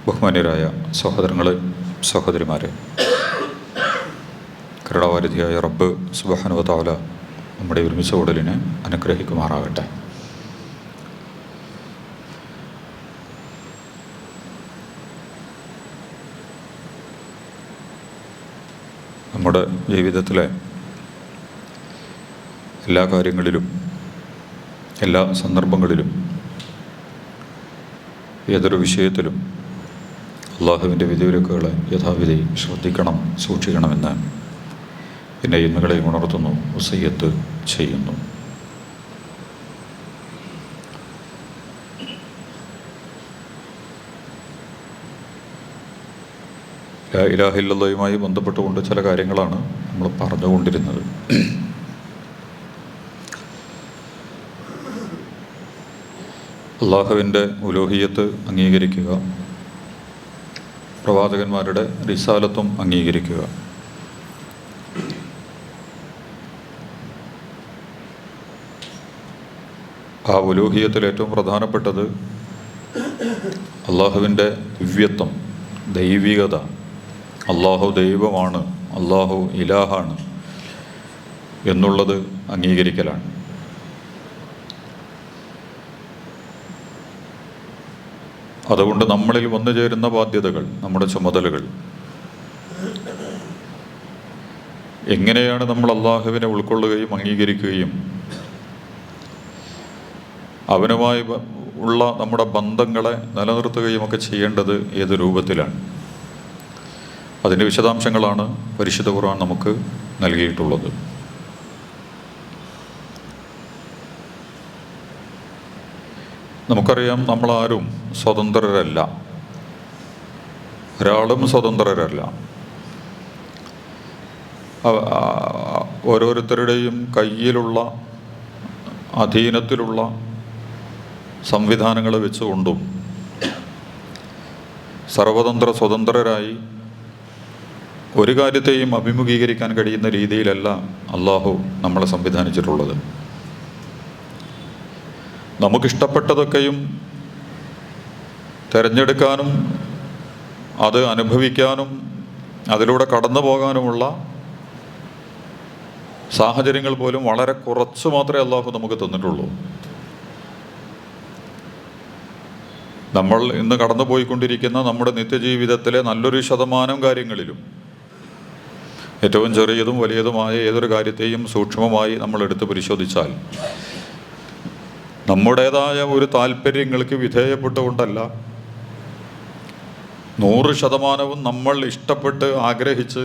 ബഹുമാന്യരായ സഹോദരങ്ങളെ, സഹോദരിമാരെ, കരുണാവാരിധിയായ റബ്ബ് സുബ്ഹാനഹു വ തആല നമ്മുടെ ഒരുമിച്ച ഉടലിനെ അനുഗ്രഹിക്കുമാറാകട്ടെ. നമ്മുടെ ജീവിതത്തിലെ എല്ലാ കാര്യങ്ങളിലും എല്ലാ സന്ദർഭങ്ങളിലും ഏതൊരു വിഷയത്തിലും അള്ളാഹുവിൻ്റെ വിധിവിലക്കുകളെ യഥാവിധി ശ്രദ്ധിക്കണം, സൂക്ഷിക്കണമെന്ന് എന്നെ ഇന്നുകളെ ഉണർത്തുന്നു, വസിയ്യത്ത് ചെയ്യുന്നു. ലാ ഇലാഹ ഇല്ലല്ലാഹുമായി ബന്ധപ്പെട്ടുകൊണ്ട് ചില കാര്യങ്ങളാണ് നമ്മൾ പറഞ്ഞുകൊണ്ടിരുന്നത്. അള്ളാഹുവിൻ്റെ ഉലൂഹിയ്യത്ത് അംഗീകരിക്കുക, പ്രവാചകന്മാരുടെ റിസാലത്തും അംഗീകരിക്കുക. ആ ഉലൂഹിയ്യത്തിൽ ഏറ്റവും പ്രധാനപ്പെട്ടത് അള്ളാഹുവിൻ്റെ ദിവ്യത്വം, ദൈവികത, അള്ളാഹു ദൈവമാണ്, അള്ളാഹു ഇലാഹാണ് എന്നുള്ളത് അംഗീകരിക്കലാണ്. അതുകൊണ്ട് നമ്മളിൽ വന്നു ചേരുന്ന ബാധ്യതകൾ, നമ്മുടെ ചുമതലകൾ, എങ്ങനെയാണ് നമ്മൾ അള്ളാഹുവിനെ ഉൾക്കൊള്ളുകയും അംഗീകരിക്കുകയും അവനുമായി ഉള്ള നമ്മുടെ ബന്ധങ്ങളെ നിലനിർത്തുകയും ഒക്കെ ചെയ്യേണ്ടത് ഏത് രൂപത്തിലാണ്? അതിൻ്റെ വിശദാംശങ്ങളാണ് പരിശുദ്ധ ഖുർആൻ നമുക്ക് നൽകിയിട്ടുള്ളത്. നമുക്കറിയാം, നമ്മളാരും സ്വതന്ത്രരല്ല, ഒരാളും സ്വതന്ത്രരല്ല. ഓരോരുത്തരുടെയും കയ്യിലുള്ള അധീനത്തിലുള്ള സംവിധാനങ്ങൾ വെച്ചുകൊണ്ടും സർവതന്ത്ര സ്വതന്ത്രരായി ഒരു കാര്യത്തെയും അഭിമുഖീകരിക്കാൻ കഴിയുന്ന രീതിയിലല്ല അള്ളാഹു നമ്മളെ സംവിധാനിച്ചിട്ടുള്ളത്. നമുക്കിഷ്ടപ്പെട്ടതൊക്കെയും തിരഞ്ഞെടുക്കാനും അത് അനുഭവിക്കാനും അതിലൂടെ കടന്നു പോകാനുമുള്ള സാഹചര്യങ്ങൾ പോലും വളരെ കുറച്ച് മാത്രമേ അള്ളാഹു നമുക്ക് തന്നിട്ടുള്ളൂ. നമ്മൾ ഇന്ന് കടന്നു പോയിക്കൊണ്ടിരിക്കുന്ന നമ്മുടെ നിത്യജീവിതത്തിലെ നല്ലൊരു ശതമാനം കാര്യങ്ങളിലും ഏറ്റവും ചെറിയതും വലിയതുമായ ഏതൊരു കാര്യത്തെയും സൂക്ഷ്മമായി നമ്മൾ എടുത്ത് പരിശോധിച്ചാൽ നമ്മുടേതായ ഒരു താല്പര്യങ്ങൾക്ക് വിധേയപ്പെട്ടുകൊണ്ടല്ല, 100% നമ്മൾ ഇഷ്ടപ്പെട്ട് ആഗ്രഹിച്ച്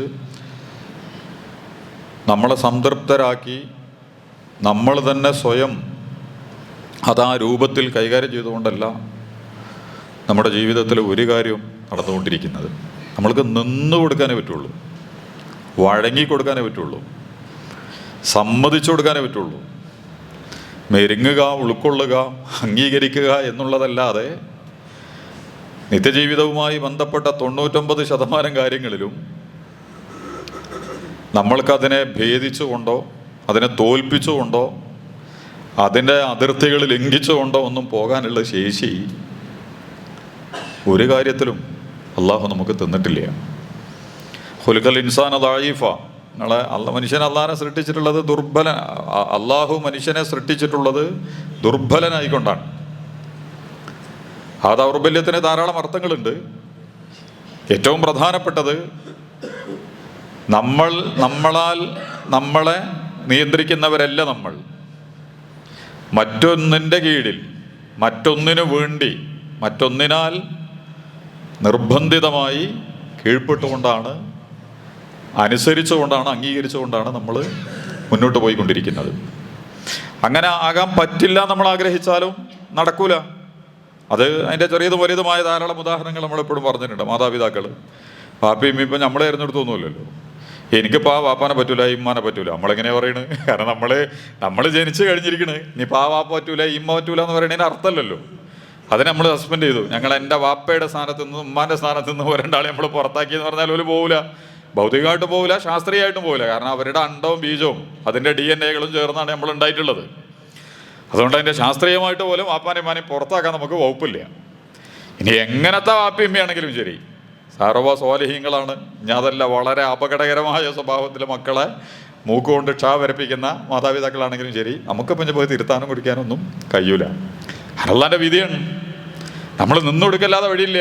നമ്മളെ സംതൃപ്തരാക്കി നമ്മൾ തന്നെ സ്വയം അതാ രൂപത്തിൽ കൈകാര്യം ചെയ്തുകൊണ്ടല്ല നമ്മുടെ ജീവിതത്തിൽ ഒരു കാര്യവും നടന്നുകൊണ്ടിരിക്കുന്നത്. നമ്മൾക്ക് നിന്ന് കൊടുക്കാനേ പറ്റുള്ളൂ, വഴങ്ങി കൊടുക്കാനേ പറ്റുള്ളൂ, സമ്മതിച്ചു കൊടുക്കാനേ പറ്റുള്ളൂ. മെരുങ്ങുക, ഉൾക്കൊള്ളുക, അംഗീകരിക്കുക എന്നുള്ളതല്ലാതെ നിത്യജീവിതവുമായി ബന്ധപ്പെട്ട 99% കാര്യങ്ങളിലും നമ്മൾക്കതിനെ ഭേദിച്ചുകൊണ്ടോ അതിനെ തോൽപ്പിച്ചുകൊണ്ടോ അതിൻ്റെ അതിർത്തികൾ ലംഘിച്ചുകൊണ്ടോ ഒന്നും പോകാനുള്ള ശേഷി ഒരു കാര്യത്തിലും അള്ളാഹു നമുക്ക് തന്നിട്ടില്ല. ഖുലിഖൽ ഇൻസാന ദഈഫ, മനുഷ്യനെ അള്ളാഹിനെ സൃഷ്ടിച്ചിട്ടുള്ളത് അള്ളാഹു മനുഷ്യനെ സൃഷ്ടിച്ചിട്ടുള്ളത് ദുർബലനായിക്കൊണ്ടാണ്. ആ ദൗർബല്യത്തിന് ധാരാളം അർത്ഥങ്ങളുണ്ട്. ഏറ്റവും പ്രധാനപ്പെട്ടത് നമ്മളാൽ നമ്മളെ നിയന്ത്രിക്കുന്നവരല്ല. നമ്മൾ മറ്റൊന്നിൻ്റെ കീഴിൽ, മറ്റൊന്നിനു വേണ്ടി, മറ്റൊന്നിനാൽ നിർബന്ധിതമായി കീഴ്പ്പെട്ടുകൊണ്ടാണ്, അനുസരിച്ചുകൊണ്ടാണ്, അംഗീകരിച്ചുകൊണ്ടാണ് നമ്മൾ മുന്നോട്ട് പോയിക്കൊണ്ടിരിക്കുന്നത്. അങ്ങനെ ആകാൻ പറ്റില്ല നമ്മൾ ആഗ്രഹിച്ചാലും നടക്കൂല. അത് അതിൻ്റെ ചെറിയതും വലുതുമായ ധാരാളം ഉദാഹരണങ്ങൾ നമ്മളെപ്പോഴും പറഞ്ഞിട്ടുണ്ട്. മാതാപിതാക്കൾ, പാപ്പയും ഇപ്പം നമ്മളെ തിരഞ്ഞെടുത്തൊന്നുമില്ലല്ലോ. എനിക്കിപ്പോൾ ആ വാപ്പാനെ പറ്റൂല, ഇമ്മാനെ പറ്റൂല. നമ്മളെങ്ങനെയാണ് പറയുന്നത്? കാരണം നമ്മൾ ജനിച്ച് കഴിഞ്ഞിരിക്കണ്. ഇനിയിപ്പോൾ ആ വാപ്പ പറ്റൂല, ഇമ്മ പറ്റൂല എന്ന് പറയുന്നതിന് അർത്ഥമല്ലല്ലോ. അതിനെ നമ്മൾ സസ്പെൻഡ് ചെയ്തു. ഞങ്ങൾ എൻ്റെ വാപ്പയുടെ സ്ഥാനത്ത് നിന്ന് ഉമ്മാൻ്റെ സ്ഥാനത്ത് നിന്ന് ഒരണ്ടാളെ നമ്മൾ പുറത്താക്കിയെന്ന് പറഞ്ഞാൽ ഒരു പോവില്ല. ഭൗതികമായിട്ട് പോവില്ല, ശാസ്ത്രീയമായിട്ടും പോവില്ല. കാരണം അവരുടെ അണ്ടവും ബീജവും അതിൻ്റെ DNA ചേർന്നാണ് നമ്മൾ ഉണ്ടായിട്ടുള്ളത്. അതുകൊണ്ട് അതിൻ്റെ ശാസ്ത്രീയമായിട്ട് പോലും വാപ്പാനെയും മാനെയും പുറത്താക്കാൻ നമുക്ക് വകുപ്പില്ല. ഇനി എങ്ങനത്തെ വാപ്പിയമ്മയാണെങ്കിലും ശരി, സർവ്വ സ്വാലിഹീങ്ങളാണ്. ഇനി അതല്ല വളരെ അപകടകരമായ സ്വഭാവത്തിലെ മക്കളെ മൂക്കുകൊണ്ട് ക്ഷ വരപ്പിക്കുന്ന മാതാപിതാക്കളാണെങ്കിലും ശരി, നമുക്ക് പിന്നെ പോയി തിരുത്താനും കുടിക്കാനൊന്നും കഴിയൂല. അള്ളാൻ്റെ വിധിയാണ്. നമ്മൾ നിന്നൊടുക്കല്ലാതെ വഴിയില്ല.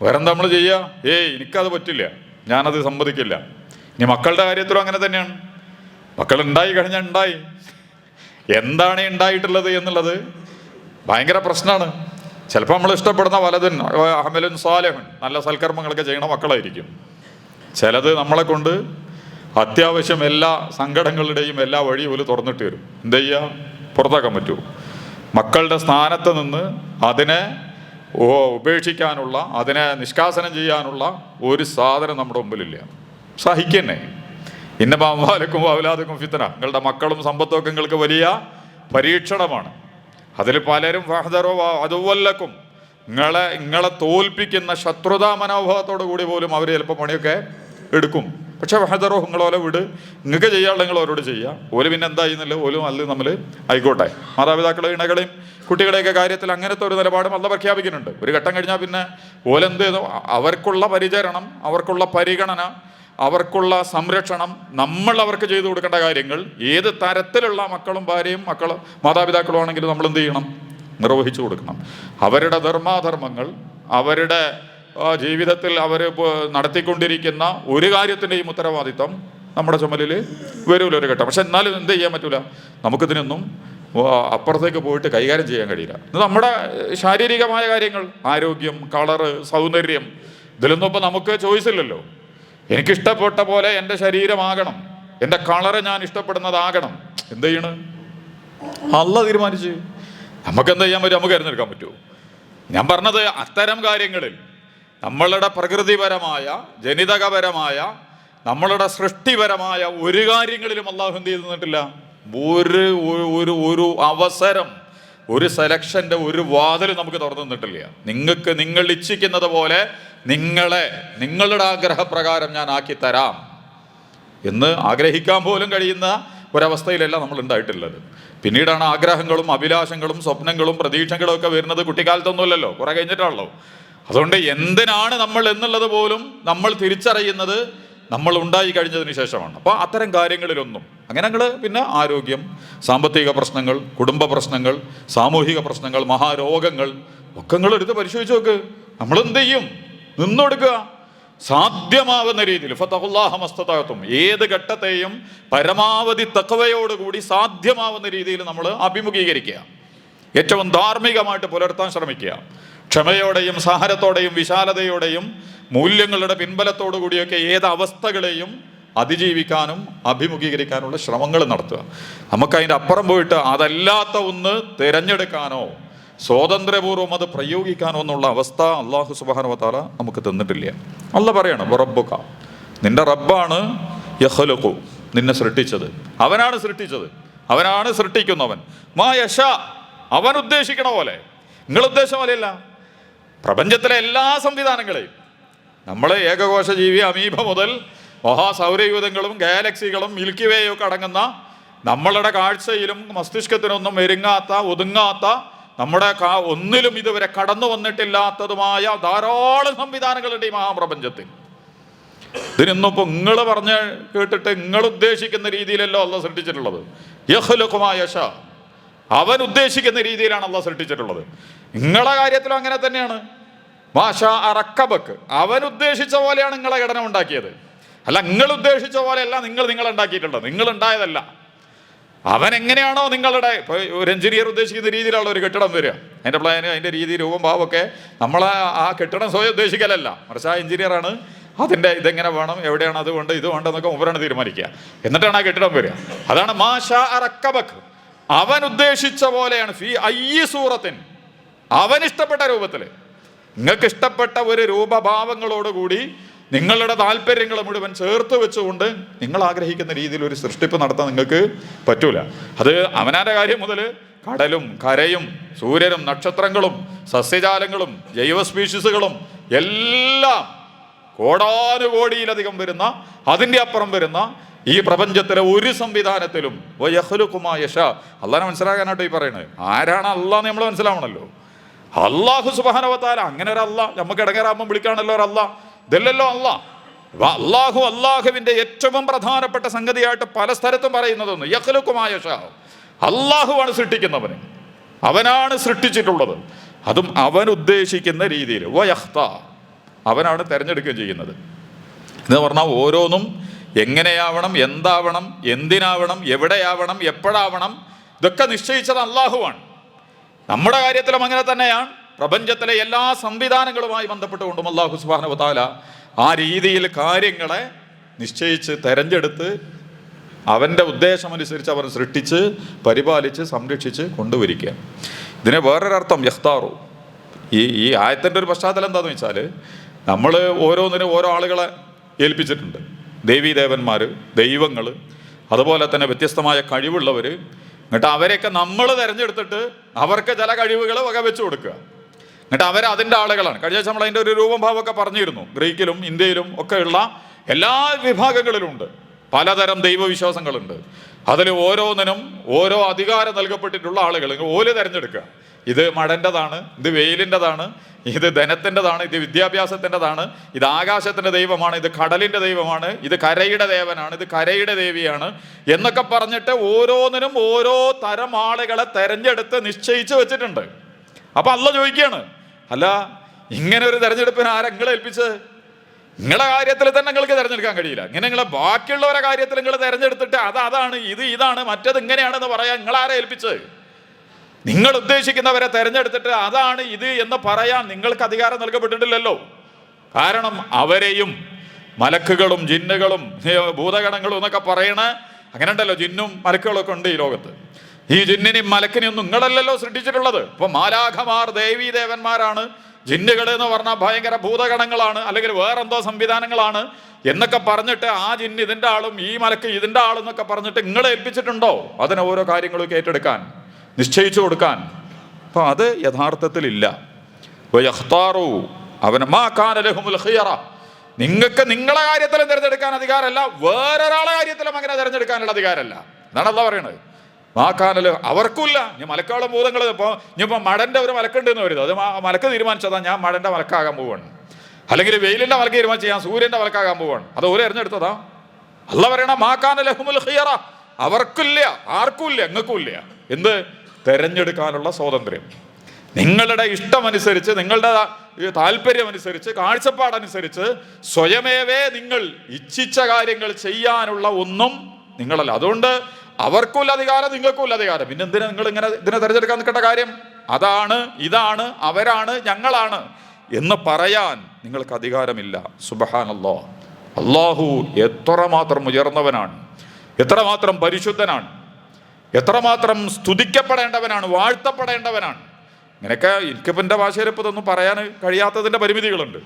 വേറെന്താ നമ്മൾ ചെയ്യുക? എനിക്കത് പറ്റില്ല, ഞാനത് സമ്മതിക്കില്ല. ഇനി മക്കളുടെ കാര്യത്തിലും അങ്ങനെ തന്നെയാണ്. മക്കൾ ഉണ്ടായി കഴിഞ്ഞാൽ ഉണ്ടായി, എന്താണ് ഉണ്ടായിട്ടുള്ളത് എന്നുള്ളത് ഭയങ്കര പ്രശ്നമാണ്. ചിലപ്പോൾ നമ്മൾ ഇഷ്ടപ്പെടുന്ന വലതുൻ അഹമലുൻ സാലിഹുൻ, നല്ല സൽക്കർമ്മങ്ങളൊക്കെ ചെയ്യണ മക്കളായിരിക്കും. ചിലത് നമ്മളെ കൊണ്ട് അത്യാവശ്യം എല്ലാ സങ്കടങ്ങളുടെയും എല്ലാ വഴിയും പോലും തുറന്നിട്ട് വരും. എന്ത് ചെയ്യുക? പുറത്താക്കാൻ പറ്റുമോ? മക്കളുടെ സ്ഥാനത്ത് നിന്ന് അതിനെ ഉപേക്ഷിക്കാനുള്ള, അതിനെ നിഷ്കാസനം ചെയ്യാനുള്ള ഒരു സാധനം നമ്മുടെ മുമ്പിലില്ല. സഹിക്കന്നെ. ഇന്നമാവാലക്കും അവലാദക്കും ഫിത്തന, നിങ്ങളുടെ മക്കളും സമ്പത്തും ഒക്കെ നിങ്ങൾക്ക് വലിയ പരീക്ഷണമാണ്. അതിൽ പലരും ഫഹദറോ അതുവല്ലക്കും, നിങ്ങളെ തോൽപ്പിക്കുന്ന ശത്രുതാ മനോഭാവത്തോടു കൂടി പോലും അവർ ചിലപ്പോൾ പണിയൊക്കെ എടുക്കും. പക്ഷെ ഫഹദറോ, നിങ്ങളോലെ വിട്, നിങ്ങൾക്ക് ചെയ്യാനുള്ള നിങ്ങൾ അവരോട് ചെയ്യുക. ഓല് പിന്നെ എന്താ ചെയ്യുന്നില്ല, ഓലും അല്ല നമ്മൾ ആയിക്കോട്ടെ. മാതാപിതാക്കളെ ഇണകളെയും കുട്ടികളുടെയൊക്കെ കാര്യത്തിൽ അങ്ങനത്തെ ഒരു നിലപാടും അല്ല പ്രഖ്യാപിക്കുന്നുണ്ട്. ഒരു ഘട്ടം കഴിഞ്ഞാൽ പിന്നെ ഓലെന്ത് ചെയ്തു, അവർക്കുള്ള പരിചരണം, അവർക്കുള്ള പരിഗണന, അവർക്കുള്ള സംരക്ഷണം, നമ്മൾ അവർക്ക് ചെയ്തു കൊടുക്കേണ്ട കാര്യങ്ങൾ ഏത് തരത്തിലുള്ള മക്കളും ഭാര്യയും മാതാപിതാക്കളും ആണെങ്കിലും നമ്മൾ എന്ത് ചെയ്യണം? നിർവഹിച്ചു കൊടുക്കണം. അവരുടെ ധർമാധർമ്മങ്ങൾ, അവരുടെ ജീവിതത്തിൽ അവർ നടത്തിക്കൊണ്ടിരിക്കുന്ന ഒരു കാര്യത്തിൻ്റെയും ഉത്തരവാദിത്വം നമ്മുടെ ചുമലിൽ വരൂല ഒരു ഘട്ടം. പക്ഷെ എന്നാലും എന്ത് ചെയ്യാൻ പറ്റൂല, നമുക്കിതിനൊന്നും അപ്പുറത്തേക്ക് പോയിട്ട് കൈകാര്യം ചെയ്യാൻ കഴിയില്ല. ഇത് നമ്മുടെ ശാരീരികമായ കാര്യങ്ങൾ, ആരോഗ്യം, കളറ്, സൗന്ദര്യം, ഇതിലൊന്നും ഇപ്പം നമുക്ക് ചോയ്സ് ഇല്ലല്ലോ. എനിക്കിഷ്ടപ്പെട്ട പോലെ എൻ്റെ ശരീരമാകണം, എൻ്റെ കളറ് ഞാൻ ഇഷ്ടപ്പെടുന്നതാകണം. എന്ത് ചെയ്യണ്? അല്ലാഹ് തീരുമാനിച്ച് നമുക്കെന്ത് ചെയ്യാൻ പറ്റും? നമുക്ക് തിരഞ്ഞെടുക്കാൻ പറ്റുമോ? ഞാൻ പറഞ്ഞത് അത്തരം കാര്യങ്ങളിൽ നമ്മളുടെ പ്രകൃതിപരമായ, ജനിതകപരമായ, നമ്മളുടെ സൃഷ്ടിപരമായ ഒരു കാര്യങ്ങളിലും അള്ളാഹു എന്ത് ചെയ്ത് തന്നിട്ടില്ല. ഒരു അവസരം, ഒരു സെലക്ഷൻ്റെ ഒരു വാതിൽ നമുക്ക് തുറന്നു തന്നിട്ടില്ല. നിങ്ങൾ ഇച്ഛിക്കുന്നത് പോലെ നിങ്ങളുടെ ആഗ്രഹപ്രകാരം ഞാൻ ആക്കി തരാം എന്ന് ആഗ്രഹിക്കാൻ പോലും കഴിയുന്ന ഒരവസ്ഥയിലല്ല നമ്മൾ ഉണ്ടായിട്ടുള്ളത്. പിന്നീടാണ് ആഗ്രഹങ്ങളും അഭിലാഷങ്ങളും സ്വപ്നങ്ങളും പ്രതീക്ഷകളും ഒക്കെ വരുന്നത്. കുട്ടിക്കാലത്തൊന്നുമല്ലല്ലോ, കുറെ കഴിഞ്ഞിട്ടാണല്ലോ. അതുകൊണ്ട് എന്തിനാണ് നമ്മൾ എന്നുള്ളത് പോലും നമ്മൾ തിരിച്ചറിയുന്നത് നമ്മൾ ഉണ്ടായി കഴിഞ്ഞതിന് ശേഷമാണ്. അപ്പോൾ അത്തരം കാര്യങ്ങളിലൊന്നും അങ്ങനെ ഞങ്ങൾ പിന്നെ ആരോഗ്യം, സാമ്പത്തിക പ്രശ്നങ്ങൾ, കുടുംബ പ്രശ്നങ്ങൾ, സാമൂഹിക പ്രശ്നങ്ങൾ, മഹാരോഗങ്ങൾ ഒക്കെ നിങ്ങൾ എടുത്ത് പരിശോധിച്ച് നോക്ക്. നമ്മളെന്ത് ചെയ്യും? നിന്നൊടുക്കുക. സാധ്യമാവുന്ന രീതിയിൽ ഫതഖുല്ലാഹ മസ്തതഅതും, ഏത് ഘട്ടത്തെയും പരമാവധി തഖ്വയോടുകൂടി സാധ്യമാവുന്ന രീതിയിൽ നമ്മൾ അഭിമുഖീകരിക്കുക. ഏറ്റവും ധാർമ്മികമായിട്ട് പുലർത്താൻ ശ്രമിക്കുക. ക്ഷമയോടെയും സഹനത്തോടെയും വിശാലതയോടെയും മൂല്യങ്ങളുടെ പിൻബലത്തോടു കൂടിയൊക്കെ ഏത് അവസ്ഥകളെയും അതിജീവിക്കാനും അഭിമുഖീകരിക്കാനുള്ള ശ്രമങ്ങൾ നടത്തുക. നമുക്കതിൻ്റെ അപ്പുറം പോയിട്ട് അതല്ലാത്ത ഒന്ന് തിരഞ്ഞെടുക്കാനോ സ്വാതന്ത്ര്യപൂർവ്വം അത് പ്രയോഗിക്കാനോ എന്നുള്ള അവസ്ഥ അല്ലാഹു സുബ്ഹാനഹു വ തആല നമുക്ക് തന്നിട്ടില്ല. അല്ലാഹ് പറയണം, റബ്ബുക, നിന്റെ റബ്ബാണ് യഖ്ലുഖു, നിന്നെ സൃഷ്ടിച്ചത്, അവനാണ് സൃഷ്ടിച്ചത്, അവനാണ് സൃഷ്ടിക്കുന്നവൻ. മാ യശാ, അവൻ ഉദ്ദേശിക്കണ പോലെ, നിങ്ങൾ ഉദ്ദേശം പോലെയല്ല. പ്രപഞ്ചത്തിലെ എല്ലാ സംവിധാനങ്ങളെയും, നമ്മൾ ഏകകോശ ജീവി അമീബ മുതൽ മഹാസൗരയൂഥങ്ങളും ഗാലക്സികളും മിൽക്കി വേയും ഒക്കെ അടങ്ങുന്ന നമ്മളുടെ കാഴ്ചയിലും മസ്തിഷ്കത്തിനൊന്നും ഒതുങ്ങാത്ത നമ്മുടെ ഒന്നിലും ഇതുവരെ കടന്നു വന്നിട്ടില്ലാത്തതുമായ ധാരാളം സംവിധാനങ്ങളുണ്ട് ഈ മഹാപ്രപഞ്ചത്തിൽ. ഇതിനൊന്നിപ്പോൾ നിങ്ങൾ പറഞ്ഞ് കേട്ടിട്ട് നിങ്ങൾ ഉദ്ദേശിക്കുന്ന രീതിയിലല്ലോ അള്ളാഹ് സൃഷ്ടിച്ചിട്ടുള്ളത്. യഖ്ലുഖു മാ യശാ, അവൻ ഉദ്ദേശിക്കുന്ന രീതിയിലാണ് അള്ളാഹ് സൃഷ്ടിച്ചിട്ടുള്ളത്. നിങ്ങളെ കാര്യത്തിലും അങ്ങനെ തന്നെയാണ്. മാഷാ അറക്കബക്ക്, അവൻ ഉദ്ദേശിച്ച പോലെയാണ് നിങ്ങളെ ഘടന ഉണ്ടാക്കിയത്. അല്ല, നിങ്ങൾ ഉദ്ദേശിച്ച പോലെയല്ല നിങ്ങൾ ഉണ്ടാക്കിയിട്ടുള്ളത്, നിങ്ങൾ ഉണ്ടായതല്ല. അവൻ എങ്ങനെയാണോ നിങ്ങളുടെ, ഇപ്പോൾ ഒരു എഞ്ചിനീയർ ഉദ്ദേശിക്കുന്ന രീതിയിലുള്ള ഒരു കെട്ടിടം വരിക, അതിൻ്റെ പ്ലാന്, അതിൻ്റെ രീതി, രൂപം, ഭാവമൊക്കെ നമ്മളെ ആ കെട്ടിടം സ്വയം ഉദ്ദേശിക്കലല്ല, മറിച്ച് ആ എഞ്ചിനീയറാണ് അതിൻ്റെ ഇതെങ്ങനെ വേണം, എവിടെയാണ് അത് വേണ്ട, ഇത് വേണ്ടെന്നൊക്കെ മുമ്പരാണ് തീരുമാനിക്കുക. എന്നിട്ടാണ് ആ കെട്ടിടം വരിക. അതാണ് മാഷാ അറക്കബക്ക്, അവൻ ഉദ്ദേശിച്ച പോലെയാണ്. ഫീ അയ്യി സൂറത്തിൻ, അവൻ ഇഷ്ടപ്പെട്ട രൂപത്തിൽ, നിങ്ങൾക്ക് ഇഷ്ടപ്പെട്ട ഒരു രൂപഭാവങ്ങളോടുകൂടി നിങ്ങളുടെ താല്പര്യങ്ങൾ മുഴുവൻ ചേർത്ത് വെച്ചുകൊണ്ട് നിങ്ങൾ ആഗ്രഹിക്കുന്ന രീതിയിൽ ഒരു സൃഷ്ടിപ്പ് നടത്താൻ നിങ്ങൾക്ക് പറ്റൂല. അത് അവനാൻ്റെ കാര്യം മുതൽ കടലും കരയും സൂര്യനും നക്ഷത്രങ്ങളും സസ്യജാലങ്ങളും ജൈവ സ്പീഷീസുകളും എല്ലാം കോടാനുകോടിയിലധികം വരുന്ന, അതിൻ്റെ അപ്പുറം വരുന്ന ഈ പ്രപഞ്ചത്തിലെ ഒരു സംവിധാനത്തിലും യഖ്ലുഖു മാ യശാ, അള്ളാഹനെ മനസ്സിലാക്കാനായിട്ട് ഈ പറയുന്നത്. ആരാണ് അള്ളാഹ് നമ്മൾ മനസ്സിലാവണമല്ലോ. അള്ളാഹു സുബ്ഹാനഹു വ തആല അങ്ങനെ ഒരു അല്ലാ നമുക്ക് ഇടങ്ങേറാകുമ്പോൾ വിളിക്കാണല്ലോ ഒരു അല്ലാ, ഇതല്ലല്ലോ അല്ലാ. അള്ളാഹുവിന്റെ ഏറ്റവും പ്രധാനപ്പെട്ട സംഗതിയായിട്ട് പല സ്ഥലത്തും പറയുന്നതൊന്ന് യഖ്ലുഖുമായ യശാ, അള്ളാഹുവാണ് സൃഷ്ടിക്കുന്നവന്, അവനാണ് സൃഷ്ടിച്ചിട്ടുള്ളത്, അതും അവൻ ഉദ്ദേശിക്കുന്ന രീതിയിൽ. വയഖ്താ, അവനാണ് തിരഞ്ഞെടുക്കുകയും ചെയ്യുന്നത്. എന്ന് പറഞ്ഞാൽ ഓരോന്നും എങ്ങനെയാവണം, എന്താവണം, എന്തിനാവണം, എവിടെയാവണം, എപ്പോഴാവണം, ഇതൊക്കെ നിശ്ചയിച്ചത് അള്ളാഹുവാണ്. നമ്മുടെ കാര്യത്തിലും അങ്ങനെ തന്നെയാണ്. പ്രപഞ്ചത്തിലെ എല്ലാ സംവിധാനങ്ങളുമായി ബന്ധപ്പെട്ടുകൊണ്ടും അല്ലാഹു സുബ്ഹാനഹു വ തആല ആ രീതിയിൽ കാര്യങ്ങളെ നിശ്ചയിച്ച് തെരഞ്ഞെടുത്ത് അവൻ്റെ ഉദ്ദേശമനുസരിച്ച് അവൻ സൃഷ്ടിച്ച് പരിപാലിച്ച് സംരക്ഷിച്ച് കൊണ്ടുവരിക. ഇതിന് വേറൊരർത്ഥം യഖ്താറു. ഈ ആയത്തിൻ്റെ ഒരു പശ്ചാത്തലം എന്താണെന്ന് വെച്ചാൽ, നമ്മൾ ഓരോന്നിനും ഓരോ ആളുകളെ ഏൽപ്പിച്ചിട്ടുണ്ട്. ദേവീദേവന്മാർ, ദൈവങ്ങൾ, അതുപോലെ തന്നെ വ്യത്യസ്തമായ കഴിവുള്ളവർ. എന്നിട്ട് അവരെയൊക്കെ നമ്മൾ തിരഞ്ഞെടുത്തിട്ട് അവർക്ക് ചില കഴിവുകൾ വകവെച്ച് കൊടുക്കുക. എന്നിട്ട് അവർ അതിൻ്റെ ആളുകളാണ്. കഴിഞ്ഞ നമ്മൾ അതിൻ്റെ ഒരു രൂപം ഭാവമൊക്കെ പറഞ്ഞിരുന്നു. ഗ്രീക്കിലും ഇന്ത്യയിലും ഒക്കെയുള്ള എല്ലാ വിഭാഗങ്ങളിലും ഉണ്ട്, പലതരം ദൈവവിശ്വാസങ്ങളുണ്ട്. അതിൽ ഓരോന്നിനും ഓരോ അധികാരം നൽകപ്പെട്ടിട്ടുള്ള ആളുകൾ ഓല് തിരഞ്ഞെടുക്കുക. ഇത് മഴൻ്റെതാണ്, ഇത് വെയിലിൻ്റെതാണ്, ഇത് ധനത്തിൻ്റെതാണ്, ഇത് വിദ്യാഭ്യാസത്തിൻ്റെതാണ്, ഇത് ആകാശത്തിൻ്റെ ദൈവമാണ്, ഇത് കടലിൻ്റെ ദൈവമാണ്, ഇത് കരയുടെ ദേവനാണ്, ഇത് കരയുടെ ദേവിയാണ് എന്നൊക്കെ പറഞ്ഞിട്ട് ഓരോന്നിനും ഓരോ തരം ആളുകളെ തെരഞ്ഞെടുത്ത് നിശ്ചയിച്ച് വെച്ചിട്ടുണ്ട്. അപ്പം അള്ളാഹ് ചോദിക്കുകയാണ്, അല്ല ഇങ്ങനെ ഒരു തെരഞ്ഞെടുപ്പിന് ആരാ നിങ്ങളെ ഏൽപ്പിച്ചത്? നിങ്ങളുടെ കാര്യത്തിൽ തന്നെ നിങ്ങൾക്ക് തിരഞ്ഞെടുക്കാൻ കഴിയില്ല. ഇങ്ങനെ നിങ്ങളെ ബാക്കിയുള്ളവരുടെ കാര്യത്തിൽ നിങ്ങൾ തിരഞ്ഞെടുത്തിട്ട് അതാണ് ഇതാണ് മറ്റത് ഇങ്ങനെയാണെന്ന് പറയാൻ നിങ്ങളാരെ ഏൽപ്പിച്ചത്? നിങ്ങൾ ഉദ്ദേശിക്കുന്നവരെ തിരഞ്ഞെടുത്തിട്ട് അതാണ് ഇത് എന്ന് പറയാൻ നിങ്ങൾക്ക് അധികാരം നൽകപ്പെട്ടിട്ടില്ലല്ലോ. കാരണം അവരെയും മലക്കുകളും ജിന്നുകളും ഭൂതഗണങ്ങളും എന്നൊക്കെ പറയണ അങ്ങനെ ഉണ്ടല്ലോ, ജിന്നും മലക്കുകളൊക്കെ ഉണ്ട് ഈ ലോകത്ത്. ഈ ജിന്നിനെയും മലക്കിനെയും ഒന്നും നിങ്ങളല്ലല്ലോ സൃഷ്ടിച്ചിട്ടുള്ളത്. ഇപ്പൊ മാലാഖമാർ ദേവീ ദേവന്മാരാണ്, ജിന്നുകൾ എന്ന് പറഞ്ഞാൽ ഭയങ്കര ഭൂതഗണങ്ങളാണ്, അല്ലെങ്കിൽ വേറെന്തോ സംവിധാനങ്ങളാണ് എന്നൊക്കെ പറഞ്ഞിട്ട് ആ ജിന്ന് ഇതിൻ്റെ ആളും ഈ മലക്ക് ഇതിൻ്റെ ആളും എന്നൊക്കെ പറഞ്ഞിട്ട് നിങ്ങളെ ഏൽപ്പിച്ചിട്ടുണ്ടോ അതിന് ഓരോ കാര്യങ്ങളൊക്കെ ഏറ്റെടുക്കാൻ, നിശ്ചയിച്ചു കൊടുക്കാൻ? അപ്പൊ അത് യഥാർത്ഥത്തിലില്ല. നിങ്ങൾക്ക് നിങ്ങളെ കാര്യത്തിലും തിരഞ്ഞെടുക്കാൻ അധികാരമല്ല, വേറൊരാളെ കാര്യത്തിലും അങ്ങനെ തിരഞ്ഞെടുക്കാനുള്ള അധികാരമല്ല. എന്നാണ് അള്ളാഹ് പറയണത്. മാക്കാനല്ലോ അവർക്കുമില്ല. ഇനി മലക്കാളും ഭൂതങ്ങൾ ഇപ്പോൾ ഇനിയിപ്പോൾ മടൻ്റെ ഒരു മലക്കുണ്ടെന്ന് വരുന്നത്, അത് മലക്ക് തീരുമാനിച്ചതാ ഞാൻ മടൻ്റെ മലക്കാകാൻ പോവാണ്, അല്ലെങ്കിൽ വെയിലിൻ്റെ മലക്ക് തീരുമാനിച്ച് ഞാൻ സൂര്യൻ്റെ മലക്കാകാൻ പോവാണ്, അത് ഓരോ തിരഞ്ഞെടുത്തതാ. അള്ളാഹ് പറയണ മാക്കാനലഹുമുൽ ഖിയറ, അവർക്കില്ല, ആർക്കുമില്ല, എങ്ങൾക്കുമില്ല എന്ത് തെരഞ്ഞെടുക്കാനുള്ള സ്വാതന്ത്ര്യം. നിങ്ങളുടെ ഇഷ്ടമനുസരിച്ച്, നിങ്ങളുടെ താല്പര്യമനുസരിച്ച്, കാഴ്ചപ്പാടനുസരിച്ച് സ്വയമേവേ നിങ്ങൾ ഇച്ഛിച്ച കാര്യങ്ങൾ ചെയ്യാനുള്ള ഒന്നും നിങ്ങളല്ല. അതുകൊണ്ട് അവർക്കുള്ള അധികാരം, നിങ്ങൾക്കുള്ള അധികാരം. പിന്നെ എന്തിനാ നിങ്ങൾ ഇങ്ങനെ ഇതിനെ തിരഞ്ഞെടുക്കാൻ നിൽക്കേണ്ട കാര്യം? അതാണ്, ഇതാണ്, അവരാണ്, ഞങ്ങളാണ് എന്ന് പറയാൻ നിങ്ങൾക്ക് അധികാരമില്ല. സുബ്ഹാനല്ലാഹ്. അല്ലാഹു എത്രമാത്രം ഉയർന്നവനാണ്, എത്രമാത്രം പരിശുദ്ധനാണ്, എത്രമാത്രം സ്തുതിക്കപ്പെടേണ്ടവനാണ്, വാഴ്ത്തപ്പെടേണ്ടവനാണ്. ഇങ്ങനെയൊക്കെ എനിക്കിപ്പോൾ എൻ്റെ ഭാഷയിൽ ഇപ്പോൾ ഇതൊന്നും പറയാൻ കഴിയാത്തതിൻ്റെ പരിമിതികളുണ്ട്.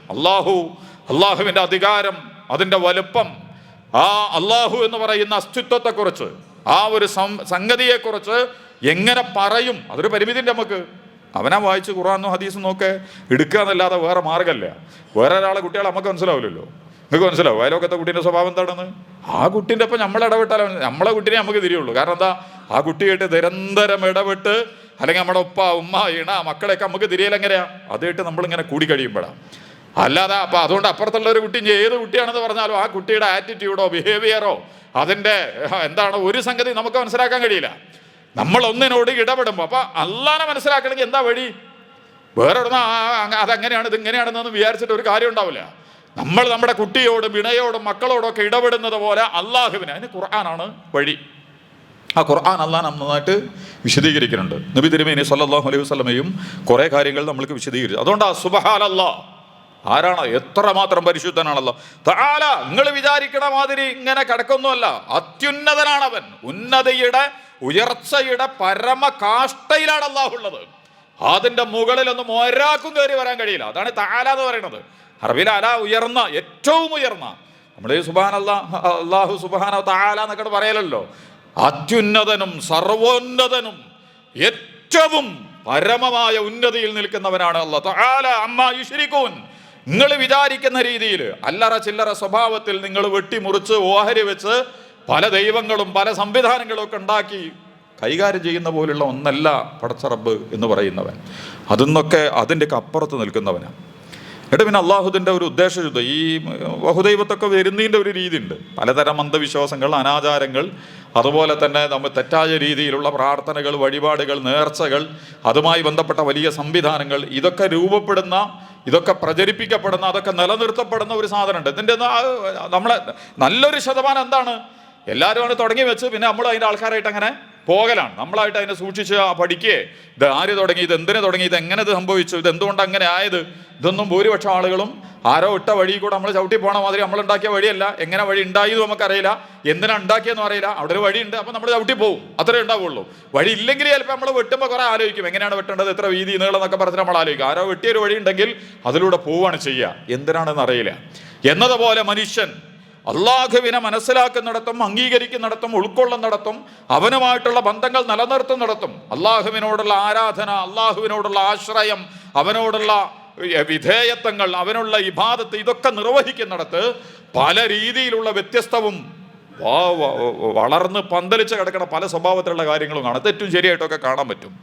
അള്ളാഹുവിൻ്റെ അധികാരം, അതിൻ്റെ വലുപ്പം, ആ അള്ളാഹു എന്ന് പറയുന്ന അസ്തിത്വത്തെക്കുറിച്ച്, ആ ഒരു സംഗതിയെക്കുറിച്ച് എങ്ങനെ പറയും? അതൊരു പരിമിതിൻ്റെ നമുക്ക്. അവനാ വായിച്ച് ഖുർആനും ഹദീസും നോക്കെ എടുക്കുക എന്നല്ലാതെ വേറെ മാർഗമല്ല. വേറെ ഒരാളെ കുട്ടികളെ നമുക്ക് മനസ്സിലാവില്ലല്ലോ. നിങ്ങൾക്ക് മനസ്സിലാവും അയലോക്കത്തെ കുട്ടീൻ്റെ സ്വഭാവം എന്താണെന്ന്? ആ കുട്ടീൻ്റെ ഒപ്പം നമ്മൾ ഇടപെട്ടാലോ നമ്മളെ കുട്ടീനെ നമുക്ക് തിരിയുള്ളൂ. കാരണം എന്താ? ആ കുട്ടിയായിട്ട് നിരന്തരം ഇടപെട്ട്, അല്ലെങ്കിൽ നമ്മുടെ ഉപ്പ ഉമ്മ ഇണ മക്കളെയൊക്കെ നമുക്ക് തിരിയലെങ്ങനെയാ? അതായിട്ട് നമ്മളിങ്ങനെ കൂടി കഴിയുമ്പോഴാണ്. അല്ലാതെ അപ്പം അതുകൊണ്ട് അപ്പുറത്തുള്ള ഒരു കുട്ടി ഏത് കുട്ടിയാണെന്ന് പറഞ്ഞാലും ആ കുട്ടിയുടെ ആറ്റിറ്റ്യൂഡോ ബിഹേവിയറോ അതിൻ്റെ എന്താണ് ഒരു സംഗതി നമുക്ക് മനസ്സിലാക്കാൻ കഴിയില്ല. നമ്മൾ ഒന്നിനോട് ഇടപെടുമ്പോൾ അപ്പം അള്ളാനെ മനസ്സിലാക്കണമെങ്കിൽ എന്താ വഴി? വേറെ അതങ്ങനെയാണ് ഇതിങ്ങനെയാണെന്നൊന്നും വിചാരിച്ചിട്ട് ഒരു കാര്യം ഉണ്ടാവില്ല. നമ്മൾ നമ്മുടെ കുട്ടിയോടും ഇണയോടും മക്കളോടൊക്കെ ഇടപെടുന്നത് പോലെ അള്ളാഹുവിന്, അതിന് ഖുർആനാണ് വഴി. ആ ഖുർആൻ അള്ളാഹ് നന്നായിട്ട് വിശദീകരിക്കുന്നുണ്ട്. നബി തിരുമേനി സല്ലല്ലാഹു അലൈഹി വസല്ലമയും കുറേ കാര്യങ്ങൾ നമ്മൾക്ക് വിശദീകരിച്ചു. അതുകൊണ്ടാണ് സുബ്ഹാനല്ലാഹ്, ആരാണ്? എത്രമാത്രം പരിശുദ്ധനാണല്ലോ. തആല, നിങ്ങൾ വിചാരിക്കണ മാതിരി ഇങ്ങനെ കിടക്കൊന്നുമല്ല, അത്യുന്നതനാണവൻ. ഉന്നതയുടെ ഉയർച്ചയുടെ പരമകാഷ്ഠയിലാണ് അല്ലാഹു ഉള്ളത്. അതിൻ്റെ മുകളിലൊന്നും ഒരാൾക്കും കയറി വരാൻ കഴിയില്ല. അതാണ് തആല എന്ന് പറയുന്നത്. അറബിയിൽ അല ഉയർന്ന, ഏറ്റവും ഉയർന്ന. നമ്മൾ ഈ അല്ലാഹു സുബ്ഹാനഹു തആല എന്നൊക്കെ പറയലല്ലോ. അത്യുന്നതനും സർവോന്നതനും ഏറ്റവും പരമമായ ഉന്നതിയിൽ നിൽക്കുന്നവനാണ് അല്ലാഹ്. തആല അമ്മാ യുശ്രികൂൻ, നിങ്ങൾ വിചാരിക്കുന്ന രീതിയിൽ അല്ലറ ചില്ലറ സ്വഭാവത്തിൽ നിങ്ങൾ വെട്ടിമുറിച്ച് ഓഹരി വെച്ച് പല ദൈവങ്ങളും പല സംവിധാനങ്ങളും ഒക്കെ ഉണ്ടാക്കി കൈകാര്യം ചെയ്യുന്ന പോലുള്ള ഒന്നല്ല പടച്ച റബ്ബ് എന്ന് പറയുന്നവൻ. അതിന്നൊക്കെ അതിൻ്റെയൊക്കെ അപ്പുറത്ത് നിൽക്കുന്നവനാണ്. എന്നിട്ട് പിന്നെ അള്ളാഹുദിൻ്റെ ഒരു ഉദ്ദേശശുദ്ധ ഈ ബഹുദൈവത്തൊക്കെ വരുന്നതിൻ്റെ ഒരു രീതിയുണ്ട്. പലതരം അന്ധവിശ്വാസങ്ങൾ, അനാചാരങ്ങൾ, അതുപോലെ തന്നെ നമ്മൾ തെറ്റായ രീതിയിലുള്ള പ്രാർത്ഥനകൾ, വഴിപാടുകൾ, നേർച്ചകൾ, അതുമായി ബന്ധപ്പെട്ട വലിയ സംവിധാനങ്ങൾ, ഇതൊക്കെ രൂപപ്പെടുന്ന, ഇതൊക്കെ പ്രചരിപ്പിക്കപ്പെടുന്ന, അതൊക്കെ നിലനിർത്തപ്പെടുന്ന ഒരു സാധനമുണ്ട്. ഇതിൻ്റെ നമ്മളെ നല്ലൊരു ശതമാനം എന്താണ്, എല്ലാവരും തുടങ്ങി വെച്ച് പിന്നെ നമ്മൾ അതിൻ്റെ ആൾക്കാരായിട്ട് അങ്ങനെ പോകലാണ്. നമ്മളായിട്ട് അതിനെ സൂക്ഷിച്ച് പഠിക്കേ, ഇത് ആര് തുടങ്ങി, ഇത് എന്തിനു തുടങ്ങി, ഇത് എങ്ങനെ ഇത് സംഭവിച്ചു, ഇത് എന്തുകൊണ്ട് അങ്ങനെ ആയത്, ഇതൊന്നും ഭൂരിപക്ഷം ആളുകളും ആരോ ഇട്ട വഴി കൂടെ നമ്മൾ ചവിട്ടി പോകണ മാതിരി നമ്മളുണ്ടാക്കിയ വഴിയല്ല. എങ്ങനെ വഴി ഉണ്ടായതും നമുക്കറിയില്ല, എന്തിനാ ഉണ്ടാക്കിയെന്നും അറിയില്ല. അവിടെ ഒരു വഴിയുണ്ട്, അപ്പം നമ്മൾ ചവിട്ടി പോകും, അത്രേ ഉണ്ടാവുള്ളൂ. വഴി ഇല്ലെങ്കിൽ ചിലപ്പോൾ നമ്മൾ വെട്ടുമ്പോൾ കുറേ ആലോചിക്കും, എങ്ങനെയാണ് വെട്ടേണ്ടത്, എത്ര വീതി നീളം എന്നൊക്കെ പറഞ്ഞിട്ട് നമ്മൾ ആലോചിക്കും. ആരോ വെട്ടിയൊരു വഴി ഉണ്ടെങ്കിൽ അതിലൂടെ പോവുകയാണ് ചെയ്യുക, എന്തിനാണെന്ന് അറിയില്ല. എന്നതുപോലെ മനുഷ്യൻ അള്ളാഹുവിനെ മനസ്സിലാക്കുന്നിടത്തും അംഗീകരിക്കുന്നിടത്തും ഉൾക്കൊള്ളുന്നിടത്തും അവനുമായിട്ടുള്ള ബന്ധങ്ങൾ നിലനിർത്തുന്നിടത്തും അള്ളാഹുവിനോടുള്ള ആരാധന, അള്ളാഹുവിനോടുള്ള ആശ്രയം, അവനോടുള്ള വിധേയത്വങ്ങൾ, അവനുള്ള ഇബാദത്ത്, ഇതൊക്കെ നിർവഹിക്കുന്നിടത്ത് പല രീതിയിലുള്ള വ്യത്യസ്തവും വളർന്ന് പന്തലിച്ച് കിടക്കുന്ന പല സ്വഭാവത്തിലുള്ള കാര്യങ്ങളും കാണാം. തെറ്റും ശരിയായിട്ടൊക്കെ കാണാൻ പറ്റും.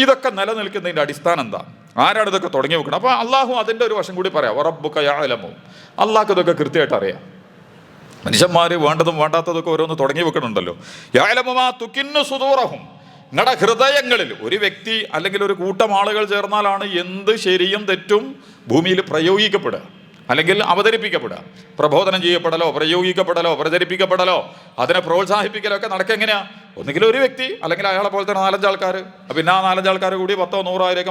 ഇതൊക്കെ നിലനിൽക്കുന്നതിൻ്റെ അടിസ്ഥാനം എന്താ? ആരാണ് ഇതൊക്കെ തുടങ്ങി വെക്കുന്നത്? അപ്പോൾ അള്ളാഹു അതിൻ്റെ ഒരു വശം കൂടി പറയാം. റബ്ബുക യഅലമു, അള്ളാഹ്ക്ക് ഇതൊക്കെ കൃത്യമായിട്ട് അറിയാം. മനുഷ്യന്മാർ വേണ്ടതും വേണ്ടാത്തതൊക്കെ ഓരോന്ന് തുടങ്ങി വെക്കണുണ്ടല്ലോ. യഅലമു മാ തുകിന്നു സുദൂറഹും, നിങ്ങളുടെ ഹൃദയങ്ങളിൽ ഒരു വ്യക്തി അല്ലെങ്കിൽ ഒരു കൂട്ടം ആളുകൾ ചേർന്നാലാണ് എന്ത് ശരിയും തെറ്റും ഭൂമിയിൽ പ്രയോഗിക്കപ്പെടുക അല്ലെങ്കിൽ അവതരിപ്പിക്കപ്പെടുക. പ്രബോധനം ചെയ്യപ്പെടലോ, പ്രയോഗിക്കപ്പെടലോ, പ്രചരിപ്പിക്കപ്പെടലോ, അതിനെ പ്രോത്സാഹിപ്പിക്കലോ ഒക്കെ നടക്കെങ്ങനെയാ? ഒന്നുകിൽ ഒരു വ്യക്തി അല്ലെങ്കിൽ അയാളെ പോലെ തന്നെ 4-5 ആൾക്കാർ, പിന്നെ ആ 4-5 ആൾക്കാർ കൂടി 10, 100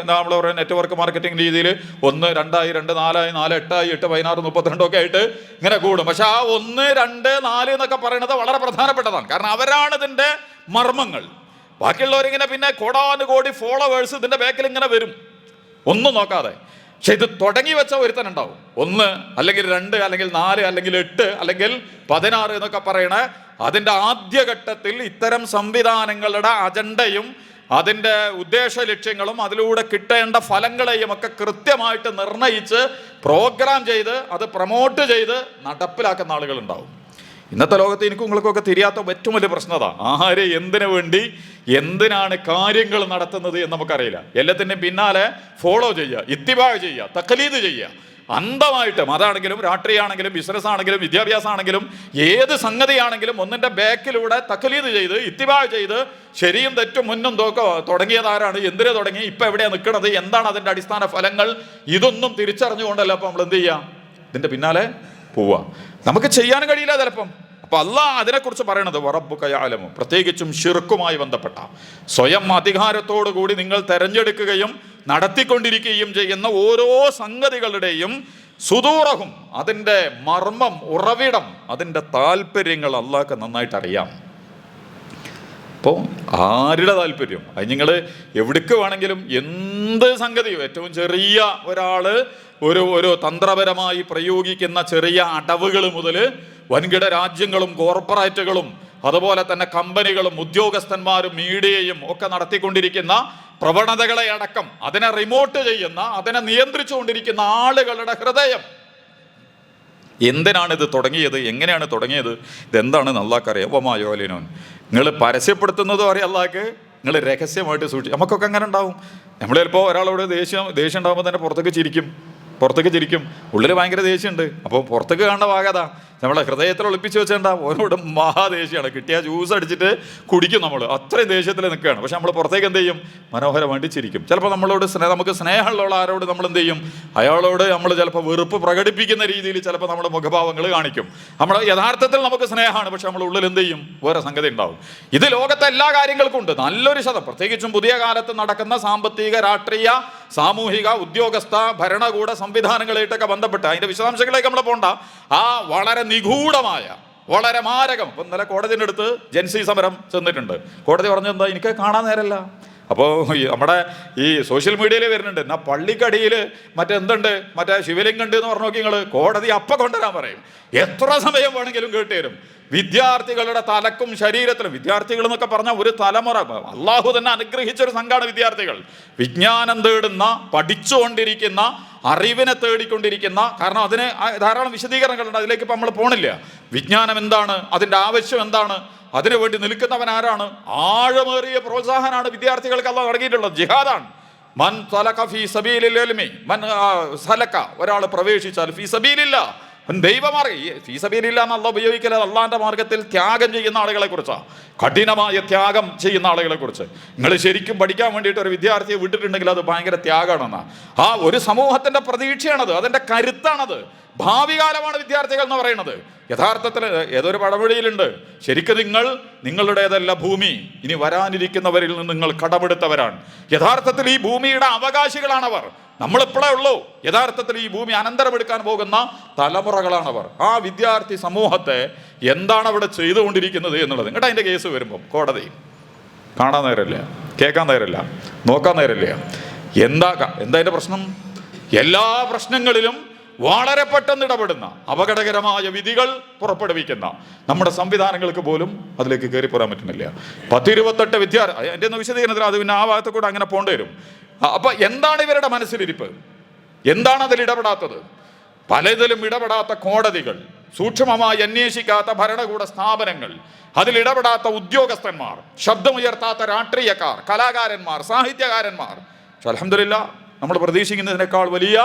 നമ്മൾ പറയുന്ന നെറ്റ്വർക്ക് മാർക്കറ്റിംഗ് രീതിയിൽ 1, 2 ആയി, 2, 4 ആയി, 4, 8 ആയി, 8, 16, 32 ഒക്കെ ആയിട്ട് ഇങ്ങനെ കൂടും. പക്ഷെ ആ 1, 2, 4 എന്നൊക്കെ പറയുന്നത് വളരെ പ്രധാനപ്പെട്ടതാണ്. കാരണം അവരാണ് ഇതിൻ്റെ മർമ്മങ്ങൾ. ബാക്കിയുള്ളവരിങ്ങനെ പിന്നെ കോടാനുകോടി ഫോളോവേഴ്സ് ഇതിൻ്റെ ബാക്കിൽ ഇങ്ങനെ വരും, ഒന്നും നോക്കാതെ. പക്ഷെ ഇത് തുടങ്ങി വെച്ച ഒരുത്തനുണ്ടാവും, 1 അല്ലെങ്കിൽ 2 അല്ലെങ്കിൽ 4 അല്ലെങ്കിൽ 8 അല്ലെങ്കിൽ 16 എന്നൊക്കെ പറയണ. അതിൻ്റെ ആദ്യഘട്ടത്തിൽ ഇത്തരം സംവിധാനങ്ങളുടെ അജണ്ടയും അതിൻ്റെ ഉദ്ദേശ ലക്ഷ്യങ്ങളും അതിലൂടെ കിട്ടേണ്ട ഫലങ്ങളെയും ഒക്കെ കൃത്യമായിട്ട് നിർണയിച്ച് പ്രോഗ്രാം ചെയ്ത് അത് പ്രൊമോട്ട് ചെയ്ത് നടപ്പിലാക്കുന്ന ആളുകളുണ്ടാവും. ഇന്നത്തെ ലോകത്ത് എനിക്കും നിങ്ങൾക്കൊക്കെ തിരിയാത്ത ഏറ്റവും വലിയ പ്രശ്നത, ആര് എന്തിനു വേണ്ടി എന്തിനാണ് കാര്യങ്ങൾ നടത്തുന്നത് എന്ന് നമുക്കറിയില്ല. എല്ലാത്തിൻ്റെയും പിന്നാലെ ഫോളോ ചെയ്യുക, ഇത്തിബാ ചെയ്യുക, തഖ്ലീദ് ചെയ്യുക, അന്ധമായിട്ട്. മതമാണെങ്കിലും രാഷ്ട്രീയമാണെങ്കിലും ബിസിനസ് ആണെങ്കിലും വിദ്യാഭ്യാസം ആണെങ്കിലും ഏത് സംഗതിയാണെങ്കിലും ഒന്നിൻ്റെ ബാക്കിലൂടെ തഖ്ലീദ് ചെയ്ത് ഇത്തിബാ ചെയ്ത് ശരിയും തെറ്റും മുന്നും തോക്കോ തുടങ്ങിയതാരാണ്, എന്തിനു തുടങ്ങി, ഇപ്പം എവിടെയാണ് നിൽക്കുന്നത്, എന്താണ് അതിൻ്റെ അടിസ്ഥാന ഫലങ്ങൾ, ഇതൊന്നും തിരിച്ചറിഞ്ഞുകൊണ്ടല്ല അപ്പം നമ്മൾ എന്ത് ചെയ്യുക, ഇതിൻ്റെ പിന്നാലെ പോവുക. നമുക്ക് ചെയ്യാനും കഴിയില്ല ചിലപ്പം. അപ്പൊ അള്ളാഹ് അതിനെക്കുറിച്ച് പറയണത് റബ്ബുക യഅലമു, പ്രത്യേകിച്ചും ശിർക്കുമായി ബന്ധപ്പെട്ട സ്വയം അധികാരത്തോടു കൂടി നിങ്ങൾ തെരഞ്ഞെടുക്കുകയും നടത്തിക്കൊണ്ടിരിക്കുകയും ചെയ്യുന്ന ഓരോ സംഗതികളുടെയും സുദൂറഹും, അതിൻ്റെ മർമ്മം, ഉറവിടം, അതിൻ്റെ താല്പര്യങ്ങൾ അള്ളാഹ്ക്ക് നന്നായിട്ട് അറിയാം. അപ്പോൾ ആരുടെ താല്പര്യം, അത് നിങ്ങൾ എവിടേക്ക് വേണമെങ്കിലും എന്ത് സംഗതിയും, ഏറ്റവും ചെറിയ ഒരാൾ ഒരു തന്ത്രപരമായി പ്രയോഗിക്കുന്ന ചെറിയ അടവുകൾ മുതൽ വൻകിട രാജ്യങ്ങളും കോർപ്പറേറ്റുകളും അതുപോലെ തന്നെ കമ്പനികളും ഉദ്യോഗസ്ഥന്മാരും മീഡിയയും ഒക്കെ നടത്തിക്കൊണ്ടിരിക്കുന്ന പ്രവണതകളെ അടക്കം അതിനെ റിമോട്ട് ചെയ്യുന്ന, അതിനെ നിയന്ത്രിച്ചുകൊണ്ടിരിക്കുന്ന ആളുകളുടെ ഹൃദയം. എന്തിനാണ് ഇത് തുടങ്ങിയത്, എങ്ങനെയാണ് തുടങ്ങിയത്, ഇതെന്താണെന്ന് അള്ളാഹ്ക്കറിയാം. വമായോലിനോൻ, നിങ്ങൾ പരസ്യപ്പെടുത്തുന്നതും അറിയാം അള്ളാഹ്ക്ക്, നിങ്ങൾ രഹസ്യമായിട്ട് സൂക്ഷിക്കും. നമുക്കൊക്കെ അങ്ങനെ ഉണ്ടാവും. നമ്മൾ ചിലപ്പോൾ ഒരാളോട് ദേഷ്യം ഉണ്ടാകുമ്പോൾ തന്നെ പുറത്തേക്ക് ചിരിക്കും, ഉള്ളിൽ ഭയങ്കര ദേഷ്യമുണ്ട്. അപ്പോൾ പുറത്തേക്ക് കാണുന്ന ഭാഗതാ, നമ്മളെ ഹൃദയത്തിൽ ഒളിപ്പിച്ച് വെച്ചിട്ടുണ്ടാവും. ഓരോട് മഹാദേഷ്യമാണ്, കിട്ടിയ ജ്യൂസ് അടിച്ചിട്ട് കുടിക്കും. നമ്മൾ അത്രയും ദേഷ്യത്തിൽ നിൽക്കുകയാണ്. പക്ഷെ നമ്മൾ പുറത്തേക്ക് എന്ത് ചെയ്യും, മനോഹരമായിട്ട് ചിരിക്കും. ചിലപ്പോൾ നമ്മളോട് നമുക്ക് സ്നേഹമുള്ള ആരോട് നമ്മൾ എന്ത് ചെയ്യും, അയാളോട് നമ്മൾ ചിലപ്പോൾ വെറുപ്പ് പ്രകടിപ്പിക്കുന്ന രീതിയിൽ ചിലപ്പോൾ നമ്മുടെ മുഖഭാവങ്ങൾ കാണിക്കും. നമ്മൾ യഥാർത്ഥത്തിൽ നമുക്ക് സ്നേഹമാണ്, പക്ഷെ നമ്മൾ ഉള്ളിൽ എന്ത് ചെയ്യും, വേറെ സംഗതി ഉണ്ടാവും. ഇത് ലോകത്തെ എല്ലാ കാര്യങ്ങൾക്കും ഉണ്ട്. നല്ലൊരു ശതം, പ്രത്യേകിച്ചും പുതിയ കാലത്ത് നടക്കുന്ന സാമ്പത്തിക, രാഷ്ട്രീയ, സാമൂഹിക, ഉദ്യോഗസ്ഥ, ഭരണകൂട സംവിധാനങ്ങളായിട്ടൊക്കെ ബന്ധപ്പെട്ട് അതിൻ്റെ വിശദാംശങ്ങളിലേക്ക് നമ്മൾ പോകണ്ട. ആ വളരെ നിഗൂഢമായ, വളരെ മാരകം. ഇപ്പം ഇന്നലെ കോടതിൻ്റെ അടുത്ത് ജൻസി സമരം ചെന്നിട്ടുണ്ട്. കോടതി പറഞ്ഞെന്താ, എനിക്ക് കാണാൻ നേരമല്ല. അപ്പോൾ നമ്മുടെ ഈ സോഷ്യൽ മീഡിയയിൽ വരുന്നുണ്ട്, എന്നാൽ പള്ളിക്കടിയിൽ മറ്റെന്തുണ്ട്, മറ്റേ ശിവലിംഗം ഉണ്ട് എന്ന് പറഞ്ഞു നോക്കി നിങ്ങൾ, കോടതി അപ്പം കൊണ്ടുവരാൻ പറയും. എത്ര സമയം വേണമെങ്കിലും കേട്ടുതരും. വിദ്യാർത്ഥികളുടെ തലക്കും ശരീരത്തിലും, വിദ്യാർത്ഥികൾ എന്നൊക്കെ പറഞ്ഞാൽ ഒരു തലമുറ, അള്ളാഹു തന്നെ അനുഗ്രഹിച്ചൊരു സംഘമാണ് വിദ്യാർത്ഥികൾ. വിജ്ഞാനം തേടുന്ന, പഠിച്ചുകൊണ്ടിരിക്കുന്ന, അറിവിനെ തേടിക്കൊണ്ടിരിക്കുന്ന, കാരണം അതിന് ധാരാളം വിശദീകരണങ്ങളുണ്ട്, അതിലേക്ക് ഇപ്പം നമ്മൾ പോണില്ല. വിജ്ഞാനം എന്താണ്, അതിൻ്റെ ആവശ്യം എന്താണ്, അതിനുവേണ്ടി നിൽക്കുന്നവൻ ആരാണ്, ആഴമേറിയ പ്രോത്സാഹനമാണ് വിദ്യാർത്ഥികൾക്ക് അള്ളാഹു നൽകിയിട്ടുള്ളത്. ജിഹാദാണ്. മൻ സലക ഫീ സബീലിൽ ഇൽമി, മൻ സലക, ഒരാൾ പ്രവേശിച്ചാൽ ഫീ സബീലില്ലാ, ദൈവമാർഗ്ഗം. ഈ ഫീ സബീലില്ലാ എന്ന് അള്ളാഹ് ഉപയോഗിക്കല് അള്ളാഹിൻ്റെ മാർഗത്തിൽ ത്യാഗം ചെയ്യുന്ന ആളുകളെ കുറിച്ചാണ്, കഠിനമായ ത്യാഗം ചെയ്യുന്ന ആളുകളെ കുറിച്ച്. നിങ്ങൾ ശരിക്കും പഠിക്കാൻ വേണ്ടിയിട്ട് ഒരു വിദ്യാർത്ഥിയെ വിട്ടിട്ടുണ്ടെങ്കിൽ അത് ഭയങ്കര ത്യാഗമാണെന്നാണ്. ആ ഒരു സമൂഹത്തിൻ്റെ പ്രതീക്ഷയാണത്, അതിൻ്റെ കരുത്താണത്. ഭാവി കാലമാണ് വിദ്യാർത്ഥികൾ എന്ന് പറയുന്നത്. യഥാർത്ഥത്തിൽ ഏതൊരു പഴമൊഴിയിലുണ്ട്, ശരിക്കും നിങ്ങളുടേതല്ല ഭൂമി, ഇനി വരാനിരിക്കുന്നവരിൽ നിന്ന് നിങ്ങൾ കടമെടുത്തവരാണ്. യഥാർത്ഥത്തിൽ ഈ ഭൂമിയുടെ അവകാശികളാണവർ. നമ്മളിപ്പോഴേ ഉള്ളൂ. യഥാർത്ഥത്തിൽ ഈ ഭൂമി അനന്തരമെടുക്കാൻ പോകുന്ന തലമുറകളാണവർ. ആ വിദ്യാർത്ഥി സമൂഹത്തെ എന്താണ് അവിടെ ചെയ്തുകൊണ്ടിരിക്കുന്നത് എന്നുള്ളത്. എന്നിട്ട് അതിൻ്റെ കേസ് വരുമ്പം കോടതി കാണാൻ നേരമില്ല, കേൾക്കാൻ നേരമില്ല, നോക്കാൻ നേരമില്ല. എന്താ അതിൻ്റെ പ്രശ്നം? എല്ലാ പ്രശ്നങ്ങളിലും വളരെ പെട്ടെന്ന് ഇടപെടുന്ന, അപകടകരമായ വിധികൾ പുറപ്പെടുവിക്കുന്ന നമ്മുടെ സംവിധാനങ്ങൾക്ക് പോലും അതിലേക്ക് കയറി പോരാൻ പറ്റുന്നില്ല. 10-28 വിദ്യാർത്ഥി, എൻ്റെ ഒന്ന് വിശദീകരണത്തിൽ അത് പിന്നെ ആ ഭാഗത്ത് കൂടെ അങ്ങനെ പോകേണ്ടി വരും. അപ്പൊ എന്താണ് ഇവരുടെ മനസ്സിലിരിപ്പ്? എന്താണ് അതിൽ ഇടപെടാത്തത്? പലതിലും ഇടപെടാത്ത കോടതികൾ, സൂക്ഷ്മമായി അന്വേഷിക്കാത്ത ഭരണകൂട സ്ഥാപനങ്ങൾ, അതിലിടപെടാത്ത ഉദ്യോഗസ്ഥന്മാർ, ശബ്ദമുയർത്താത്ത രാഷ്ട്രീയക്കാർ, കലാകാരന്മാർ, സാഹിത്യകാരന്മാർ. അൽഹംദുലില്ലാഹ് നമ്മൾ പ്രതീക്ഷിക്കുന്നതിനേക്കാൾ വലിയ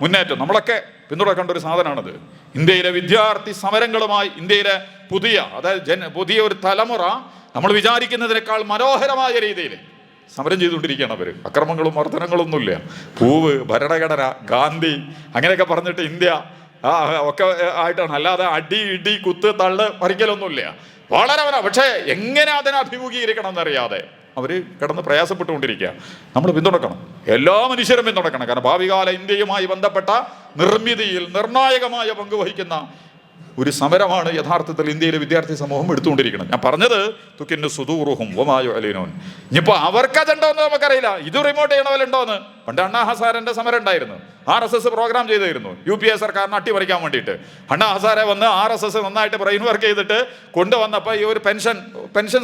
മുന്നേറ്റം നമ്മളൊക്കെ പിന്തുടരേണ്ട ഒരു സാധനമാണത്. ഇന്ത്യയിലെ വിദ്യാർത്ഥി സമരങ്ങളുമായി ഇന്ത്യയിലെ പുതിയ ഒരു തലമുറ നമ്മൾ വിചാരിക്കുന്നതിനേക്കാൾ മനോഹരമായ രീതിയിൽ സമരം ചെയ്തുകൊണ്ടിരിക്കുകയാണ് അവർ. അക്രമങ്ങളും വർധനങ്ങളൊന്നുമില്ല. പൂവ്, ഭരണഘടന, ഗാന്ധി അങ്ങനെയൊക്കെ പറഞ്ഞിട്ട് ഇന്ത്യ ഒക്കെ ആയിട്ടാണ്, അല്ലാതെ അടി ഇടി കുത്ത് തള്ള് മറിക്കലൊന്നുമില്ല. വളരെ പക്ഷേ എങ്ങനെ അതിനെ അഭിമുഖീകരിക്കണം എന്നറിയാതെ അവർ കിടന്ന് പ്രയാസപ്പെട്ടുകൊണ്ടിരിക്കുക. നമ്മൾ പിന്തുണക്കണം, എല്ലാ മനുഷ്യരും പിന്തുണക്കണം. കാരണം ഭാവികാല ഇന്ത്യയുമായി ബന്ധപ്പെട്ട നിർമ്മിതിയിൽ നിർണായകമായ പങ്ക് വഹിക്കുന്ന ഒരു സമരമാണ് യഥാർത്ഥത്തിൽ ഇന്ത്യയിലെ വിദ്യാർത്ഥി സമൂഹം എടുത്തുകൊണ്ടിരിക്കണം. ഞാൻ പറഞ്ഞത് തുക്കിൻ്റെ സുദൂറുഹും വമായോ അലീനോൻ. ഇനിയിപ്പോൾ അവർക്ക് അജണ്ടോ എന്ന് നമുക്കറിയില്ല, ഇത് റിമോട്ട് ചെയ്യണമല്ലുണ്ടോന്ന്. പണ്ട് അണ്ണാ ഹസാരൻ്റെ സമരം ഉണ്ടായിരുന്നു, RSS പ്രോഗ്രാം ചെയ്തിരുന്നു UPA സർക്കാരിനെ അട്ടിമറിക്കാൻ വേണ്ടിയിട്ട്. അണ്ണാ ഹസാരെ വന്ന് RSS നന്നായിട്ട് ബ്രെയിൻ വർക്ക് ചെയ്തിട്ട് കൊണ്ടുവന്നപ്പോൾ ഈ ഒരു പെൻഷൻ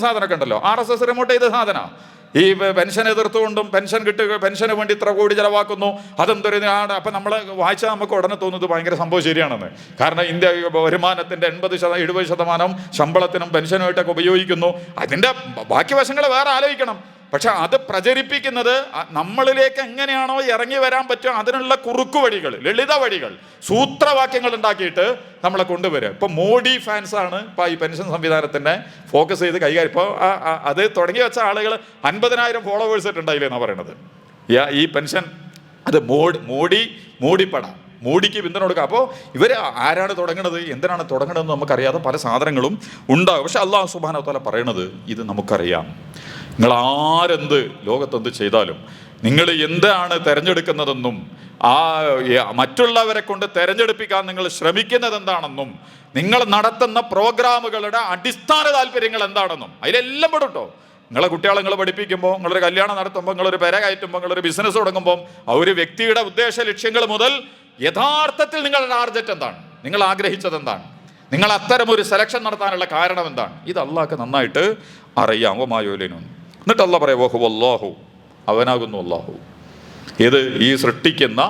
സാധനമൊക്കെ ഉണ്ടല്ലോ, RSS റിമോട്ട് ചെയ്ത സാധനമാണ്. ഈ പെൻഷൻ എതിർത്തുകൊണ്ടും പെൻഷന് വേണ്ടി ഇത്ര കോടി ചെലവാക്കുന്നു, അതെന്തൊരു ആണ്. അപ്പം നമ്മൾ വായിച്ചാൽ നമുക്ക് ഉടനെ തോന്നുന്നത് ഭയങ്കര സംഭവം ശരിയാണെന്ന്. കാരണം ഇന്ത്യ വരുമാനത്തിൻ്റെ 80-70% ശമ്പളത്തിനും പെൻഷനുമായിട്ടൊക്കെ ഉപയോഗിക്കുന്നു. അതിൻ്റെ ബാക്കി വശങ്ങൾ വേറെ ആലോചിക്കണം. പക്ഷെ അത് പ്രചരിപ്പിക്കുന്നത് നമ്മളിലേക്ക് എങ്ങനെയാണോ ഇറങ്ങി വരാൻ പറ്റുക അതിനുള്ള കുറുക്കു വഴികൾ, ലളിത വഴികൾ, സൂത്രവാക്യങ്ങൾ ഉണ്ടാക്കിയിട്ട് നമ്മളെ കൊണ്ടുവരിക. ഇപ്പോൾ മോഡി ഫാൻസാണ് ഇപ്പോൾ ഈ പെൻഷൻ സംവിധാനത്തിൻ്റെ ഫോക്കസ് ചെയ്ത് കൈകാര്യം. ഇപ്പോൾ അത് തുടങ്ങി വെച്ച ആളുകൾ 50,000 ഫോളോവേഴ്സ് ഉണ്ടായില്ലേ എന്നാണ് പറയണത്. ഈ പെൻഷൻ അത് മോഡിപ്പട, മോഡിക്ക് പിന്തുണ കൊടുക്കുക. അപ്പോൾ ഇവർ ആരാണ് തുടങ്ങണത്, എന്തിനാണ് തുടങ്ങണതെന്ന് നമുക്കറിയാതെ പല സാധനങ്ങളും ഉണ്ടാകും. പക്ഷെ അല്ലാഹു സുബ്ഹാനഹു വ തആല പറയണത് ഇത് നമുക്കറിയാം. നിങ്ങൾ ആരെന്ത് ലോകത്തെന്ത് ചെയ്താലും നിങ്ങൾ എന്താണ് തിരഞ്ഞെടുക്കുന്നതെന്നും മറ്റുള്ളവരെ കൊണ്ട് തിരഞ്ഞെടുപ്പിക്കാൻ നിങ്ങൾ ശ്രമിക്കുന്നത് എന്താണെന്നും നിങ്ങൾ നടത്തുന്ന പ്രോഗ്രാമുകളുടെ അടിസ്ഥാന താല്പര്യങ്ങൾ എന്താണെന്നും അതിലെല്ലാം പെടും കേട്ടോ. നിങ്ങളെ കുട്ടികളെ നിങ്ങൾ പഠിപ്പിക്കുമ്പോൾ, നിങ്ങളൊരു കല്യാണം നടത്തുമ്പോൾ, നിങ്ങളൊരു പെര കയറ്റുമ്പോൾ, നിങ്ങളൊരു ബിസിനസ് തുടങ്ങുമ്പോൾ, ആ ഒരു വ്യക്തിയുടെ ഉദ്ദേശ ലക്ഷ്യങ്ങൾ മുതൽ യഥാർത്ഥത്തിൽ നിങ്ങളുടെ ടാർഗറ്റ് എന്താണ്, നിങ്ങൾ ആഗ്രഹിച്ചത് എന്താണ്, നിങ്ങൾ അത്തരം ഒരു സെലക്ഷൻ നടത്താനുള്ള കാരണം എന്താണ്, ഇത് അള്ളാഹ്ക്ക് നന്നായിട്ട് അറിയാം. വമായോലിനും. എന്നിട്ട് അള്ളാഹ് പറയാം വഹു അല്ലാഹു, അവനാകുന്നു അള്ളാഹു. ഇത് ഈ സൃഷ്ടിക്കുന്ന,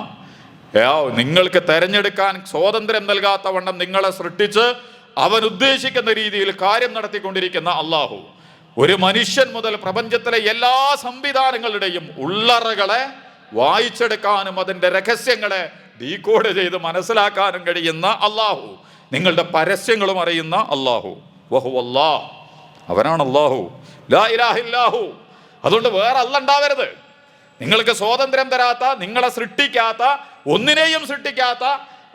നിങ്ങൾക്ക് തെരഞ്ഞെടുക്കാൻ സ്വാതന്ത്ര്യം നൽകാത്ത വണ്ണം നിങ്ങളെ സൃഷ്ടിച്ച് അവൻ ഉദ്ദേശിക്കുന്ന രീതിയിൽ കാര്യം നടത്തിക്കൊണ്ടിരിക്കുന്ന അള്ളാഹു. ഒരു മനുഷ്യൻ മുതൽ പ്രപഞ്ചത്തിലെ എല്ലാ സംവിധാനങ്ങളുടെയും ഉള്ളറകളെ വായിച്ചെടുക്കാനും അതിൻ്റെ രഹസ്യങ്ങളെ ഡീകോഡ് ചെയ്ത് മനസ്സിലാക്കാനും കഴിയുന്ന അള്ളാഹു. നിങ്ങളുടെ പരസ്യങ്ങളും അറിയുന്ന അള്ളാഹു. വഹു അല്ലാഹ്, അവനാണ് അള്ളാഹു. ലാ ഇലാഹ ഇല്ലാഹു. അതുകൊണ്ട് വേറെ അല്ല ഉണ്ടാവരുത്. നിങ്ങൾക്ക് സ്വാതന്ത്ര്യം തരാത്ത, നിങ്ങളെ സൃഷ്ടിക്കാത്ത, ഒന്നിനെയും സൃഷ്ടിക്കാത്ത,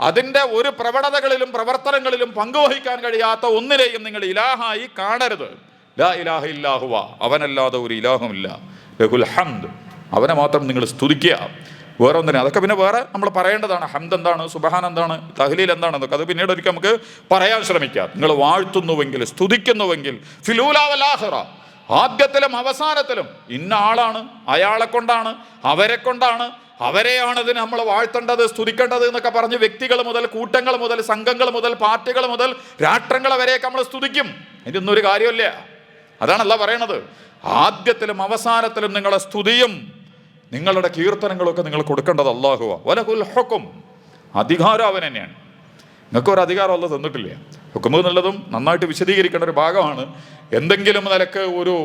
അതിൻ്റെ ഒരു പ്രവണതകളിലും പ്രവർത്തനങ്ങളിലും പങ്കുവഹിക്കാൻ കഴിയാത്ത ഒന്നിനെയും നിങ്ങൾ ഇലാഹായി കാണരുത്. ലാ ഇലാഹ ഇല്ലാഹുവ, അവനല്ലാതെ ഒരു ഇലാഹുമില്ല. ലഹുൽ ഹംദ്, അവനെ മാത്രം നിങ്ങൾ സ്തുതിക്കുക, വേറെ ഒന്നിനെ. അതൊക്കെ പിന്നെ വേറെ നമ്മൾ പറയേണ്ടതാണ്. ഹംദ് എന്താണ്, സുബ്ഹാൻ എന്താണ്, തഹ്ലീൽ എന്താണെന്നൊക്കെ അത് പിന്നീട് ഒരിക്കൽ നമുക്ക് പറയാൻ ശ്രമിക്കാം. നിങ്ങൾ വാഴ്ത്തുന്നുവെങ്കിൽ, സ്തുതിക്കുന്നുവെങ്കിൽ, ഫിലൂലാ വൽ ആഖിറ, ആദ്യത്തിലും അവസാനത്തിലും ഇന്ന ആളാണ്, അയാളെ കൊണ്ടാണ്, അവരെ കൊണ്ടാണ്, അവരെയാണ് അതിന് നമ്മൾ വാഴ്ത്തേണ്ടത്, സ്തുതിക്കേണ്ടത് എന്നൊക്കെ പറഞ്ഞ് വ്യക്തികൾ മുതൽ, കൂട്ടങ്ങൾ മുതൽ, സംഘങ്ങൾ മുതൽ, പാർട്ടികൾ മുതൽ, രാഷ്ട്രങ്ങൾ വരെയൊക്കെ നമ്മൾ സ്തുതിക്കും. ഇതിനൊന്നും ഒരു കാര്യമില്ല. അതാണ് അല്ലാഹ് പറയണത്. ആദ്യത്തിലും അവസാനത്തിലും നിങ്ങളുടെ സ്തുതിയും നിങ്ങളുടെ കീർത്തനങ്ങളൊക്കെ നിങ്ങൾ കൊടുക്കേണ്ടത് അല്ലാഹുവാ. വലഹുൽ ഹുക്ം, അധികാരം അവൻ തന്നെയാണ്. നിങ്ങൾക്ക് ഒരു അധികാരം അല്ലാഹ് തന്നിട്ടില്ല. ഹുക്ം എന്നുള്ളതും നന്നായിട്ട് വിശദീകരിക്കേണ്ട ഒരു ഭാഗമാണ്. എന്തെങ്കിലും നിലക്ക് ഒരു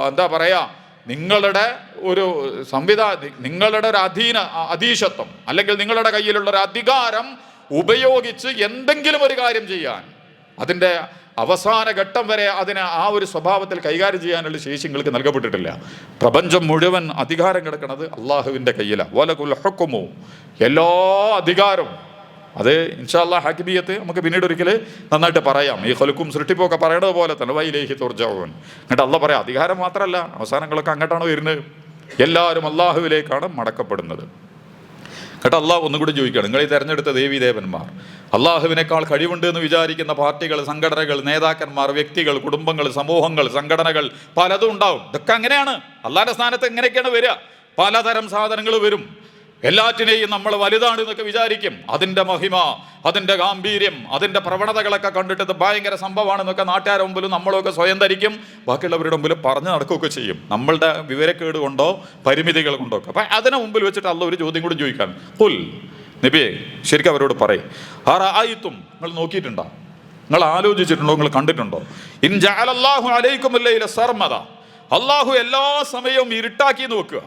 എന്താ പറയാ, നിങ്ങളുടെ ഒരു നിങ്ങളുടെ ഒരു അധീശത്വം അല്ലെങ്കിൽ നിങ്ങളുടെ കയ്യിലുള്ള ഒരു അധികാരം ഉപയോഗിച്ച് എന്തെങ്കിലും ഒരു കാര്യം ചെയ്യാൻ, അതിൻ്റെ അവസാന ഘട്ടം വരെ അതിനെ ആ ഒരു സ്വഭാവത്തിൽ കൈകാര്യം ചെയ്യാനുള്ള ശേഷി നിങ്ങൾക്ക് നൽകപ്പെട്ടിട്ടില്ല. പ്രപഞ്ചം മുഴുവൻ അധികാരം കിടക്കുന്നത് അള്ളാഹുവിൻ്റെ കയ്യിലാണ്. വലകുൽ ഹുക്മു, എല്ലാ അധികാരവും. അത് ഇൻഷാ അല്ലാഹ് ഹക്കിമിയത്ത് നമുക്ക് പിന്നീട് ഒരിക്കൽ നന്നായിട്ട് പറയാം. ഈ ഖൽഖും സൃഷ്ടിപ്പൊക്കെ പറയണത് പോലെ തന്നെ വൈലേഹി തുർജഊൻ. എന്നിട്ട് അള്ളാഹ് പറയാം, അധികാരം മാത്രമല്ല, അവസാനങ്ങളൊക്കെ അങ്ങോട്ടാണ് വരുന്നത്. എല്ലാവരും അള്ളാഹുവിലേക്കാണ് മടക്കപ്പെടുന്നത്. കേട്ടോ, അള്ളാഹ് ഒന്നും കൂടി ചോദിക്കുകയാണ്, നിങ്ങൾ ഈ തെരഞ്ഞെടുത്ത ദേവീ ദേവന്മാർ, അള്ളാഹുവിനേക്കാൾ കഴിവുണ്ട് എന്ന് വിചാരിക്കുന്ന പാർട്ടികൾ, സംഘടനകൾ, നേതാക്കന്മാർ, വ്യക്തികൾ, കുടുംബങ്ങൾ, സമൂഹങ്ങൾ, സംഘടനകൾ പലതും ഉണ്ടാവും. ഇതൊക്കെ അങ്ങനെയാണ്. അള്ളാഹിന്റെ സ്ഥാനത്ത് എങ്ങനെയൊക്കെയാണ് വരിക? പലതരം സാധനങ്ങൾ വരും. എല്ലാറ്റിനെയും നമ്മൾ വലുതാണ് എന്നൊക്കെ വിചാരിക്കും. അതിൻ്റെ മഹിമ, അതിൻ്റെ ഗാംഭീര്യം, അതിൻ്റെ പ്രവണതകളൊക്കെ കണ്ടിട്ട് ഇത് ഭയങ്കര സംഭവമാണെന്നൊക്കെ നാട്ടുകാരുടെ മുമ്പിലും നമ്മളൊക്കെ സ്വയം ധരിക്കും. ബാക്കിയുള്ളവരുടെ മുമ്പിൽ പറഞ്ഞു നടക്കുകയൊക്കെ ചെയ്യും, നമ്മളുടെ വിവരക്കേട് കൊണ്ടോ പരിമിതികൾ കൊണ്ടോ ഒക്കെ. അപ്പം അതിനെ മുമ്പിൽ വെച്ചിട്ട് അള്ളാഹ് ഒരു ചോദ്യം കൂടി ചോദിക്കാൻ, ഖുൽ, നബിയെ ശരിക്കും അവരോട് പറയും, അറഅയ്തും, നിങ്ങൾ നോക്കിയിട്ടുണ്ടോ, നിങ്ങൾ ആലോചിച്ചിട്ടുണ്ടോ, നിങ്ങൾ കണ്ടിട്ടുണ്ടോ, ഇൻ ജഅലല്ലാഹു അലൈക്കും അല്ലൈല സർമദ, അള്ളാഹു എല്ലാ സമയവും ഇരുട്ടാക്കി നോക്കുക,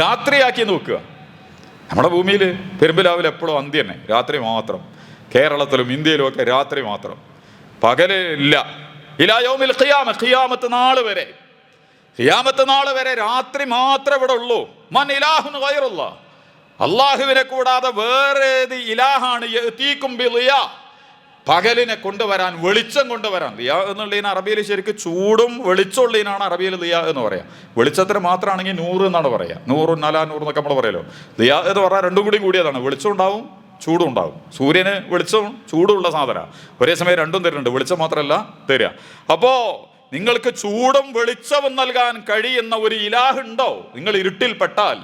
രാത്രിയാക്കി നോക്കുക. നമ്മുടെ ഭൂമിയിൽ പെരുമ്പിലാവിൽ എപ്പോഴും അന്തി തന്നെ, രാത്രി മാത്രം. കേരളത്തിലും ഇന്ത്യയിലും ഒക്കെ രാത്രി മാത്രം, പകല് ഇല്ല. ഇലാ യൗമിൽ ഖിയാമ, ഖിയാമത്ത് നാൾ വരെ, ഖിയാമത്ത് നാൾ വരെ രാത്രി മാത്രമേ ഇവിടെ ഉള്ളൂ. മൻ ഇലാഹുൻ ഗൈറുല്ലാഹ്, അള്ളാഹുവിനെ കൂടാതെ വേറെ ഏത് ഇലാഹാണ് യഅതീകും ബിളിയാ, പകലിനെ കൊണ്ടുവരാൻ, വെളിച്ചം കൊണ്ടുവരാൻ. ലിയാ എന്നുള്ളതിന് അറബിയിൽ ശരിക്കും ചൂടും വെളിച്ചമുള്ളതിനാണ് അറബിയിൽ ലിയാ എന്ന് പറയാം. വെളിച്ചത്തിന് മാത്രമാണെങ്കിൽ നൂറ് എന്നാണ് പറയുക. 100 400 എന്നൊക്കെ നമ്മൾ പറയുമല്ലോ. ലിയാ എന്ന് പറഞ്ഞാൽ രണ്ടും കൂടിയതാണ്. വെളിച്ചം ഉണ്ടാവും, ചൂടും ഉണ്ടാവും. സൂര്യന് വെളിച്ചവും ചൂടുള്ള സാധനമാണ്. ഒരേ സമയം രണ്ടും തരുന്നുണ്ട്, വെളിച്ചം മാത്രമല്ല തരിക. അപ്പോൾ നിങ്ങൾക്ക് ചൂടും വെളിച്ചവും നൽകാൻ കഴിയുന്ന ഒരു ഇലാഹ് ഉണ്ടോ? നിങ്ങൾ ഇരുട്ടിൽപ്പെട്ടാൽ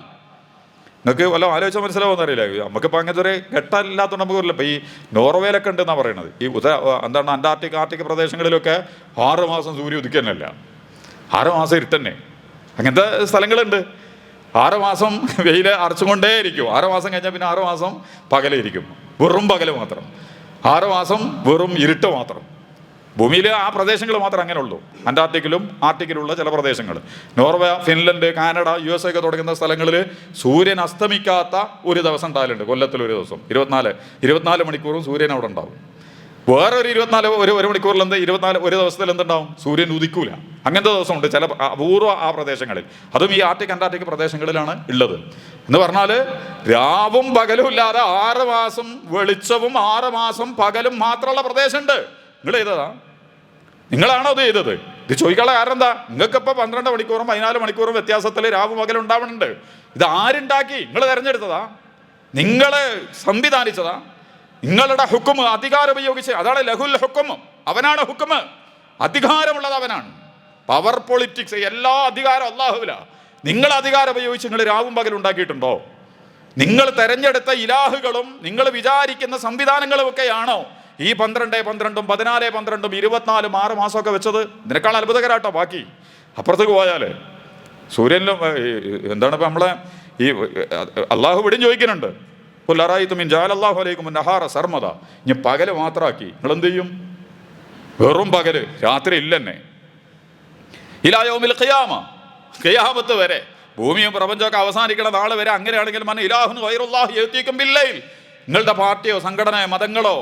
നിങ്ങൾക്ക് വല്ല ആലോചിച്ചാൽ മനസ്സിലാവുമെന്ന് അറിയില്ല. നമുക്കിപ്പോൾ അങ്ങനത്തെ ഒരു ഘട്ടമില്ലാത്തതുകൊണ്ട് നമുക്ക് വരില്ല. ഇപ്പോൾ ഈ നോർവേയിലൊക്കെ ഉണ്ടെന്നാണ് പറയുന്നത്. ഈ എന്താണ് ആർട്ടിക് പ്രദേശങ്ങളിലൊക്കെ 6 മാസം സൂര്യ ഉദിക്കുന്നല്ല, 6 മാസം ഇരുട്ടന്നെ. അങ്ങനത്തെ സ്ഥലങ്ങളുണ്ട്. 6 മാസം വെയിൽ അറച്ചുകൊണ്ടേ ഇരിക്കും. 6 മാസം കഴിഞ്ഞാൽ പിന്നെ 6 മാസം പകലിരിക്കും, വെറും പകൽ മാത്രം. 6 മാസം വെറും ഇരുട്ട് മാത്രം. ഭൂമിയിൽ ആ പ്രദേശങ്ങൾ മാത്രമേ അങ്ങനെ ഉള്ളൂ. അന്റാർട്ടിക്കിലും ആർട്ടിക്കിലുള്ള ചില പ്രദേശങ്ങൾ, നോർവേ, ഫിൻലൻഡ്, കാനഡ, USA ഒക്കെ തുടങ്ങുന്ന സ്ഥലങ്ങളിൽ സൂര്യൻ അസ്തമിക്കാത്ത ഒരു ദിവസം ഉണ്ടാകലുണ്ട്. കൊല്ലത്തിലൊരു ദിവസം 24 മണിക്കൂറും സൂര്യൻ അവിടെ ഉണ്ടാവും. വേറൊരു 24 ഒരു മണിക്കൂറിൽ ഒരു ദിവസത്തിൽ എന്തുണ്ടാവും? സൂര്യൻ ഉദിക്കൂല. അങ്ങനത്തെ ദിവസമുണ്ട് ചില അപൂർവ ആ പ്രദേശങ്ങളിൽ. അതും ഈ അന്റാർട്ടിക് പ്രദേശങ്ങളിലാണ് ഉള്ളത്. എന്ന് പറഞ്ഞാൽ രാവും പകലും ഇല്ലാതെ 6 മാസം വെളിച്ചവും 6 മാസം പകലും മാത്രമുള്ള പ്രദേശമുണ്ട്. നിങ്ങൾ ചെയ്തതാ? നിങ്ങളാണോ അത് ചെയ്തത്? ഇത് ചോദിക്കാനുള്ള കാരണം എന്താ? നിങ്ങൾക്കിപ്പോൾ 12 മണിക്കൂറും 14 മണിക്കൂറും വ്യത്യാസത്തിൽ രാവും പകലും ഉണ്ടാവുന്നുണ്ട്. ഇത് ആരുണ്ടാക്കി? നിങ്ങൾ തിരഞ്ഞെടുത്തതാ? നിങ്ങൾ സംവിധാനിച്ചതാ? നിങ്ങളുടെ ഹുക്മ്, അധികാരം ഉപയോഗിച്ച്, അതാണ് ലഹുൽ ഹുക്മ്, അവനാണ് ഹുക്മ്, അധികാരമുള്ളത് അവനാണ്. പവർ പൊളിറ്റിക്സ്, എല്ലാ അധികാരം അല്ലാഹുവിലാ. നിങ്ങൾ അധികാരം ഉപയോഗിച്ച് നിങ്ങൾ രാവും പകലും ഉണ്ടാക്കിയിട്ടുണ്ടോ? നിങ്ങൾ തെരഞ്ഞെടുത്ത ഇലാഹുകളും നിങ്ങൾ വിചാരിക്കുന്ന സംവിധാനങ്ങളും ഒക്കെയാണോ ഈ 12, 12, 14, 12, 24, 6 മാസമൊക്കെ വെച്ചത്? ഇതിനേക്കാൾ അത്ഭുതകരാട്ടോ ബാക്കി. അപ്പുറത്തേക്ക് പോയാൽ സൂര്യനിലും എന്താണ് ഇപ്പം നമ്മളെ ഈ അള്ളാഹു ഇവിടെയും ചോദിക്കുന്നുണ്ട്, പുല്ലറായിത്തും ജഅലല്ലാഹു അലൈക്കും നഹാറ സർമദ, ഇനി പകല് മാത്രമാക്കി നിങ്ങൾ എന്ത് ചെയ്യും? വെറും പകല്, രാത്രി ഇല്ലെന്നെ. ഇലാ യൗമിൽ ഖിയാമ, ഖിയാമത്ത് വരെ, ഭൂമിയും പ്രപഞ്ചമൊക്കെ അവസാനിക്കണ നാളെ വരെ. അങ്ങനെയാണെങ്കിൽ മൻ ഇലാഹുൻ ഗൈറുല്ലാഹി യഅതീകും ബില്ലൈൽ, നിങ്ങളുടെ പാർട്ടിയോ സംഘടനയോ മതങ്ങളോ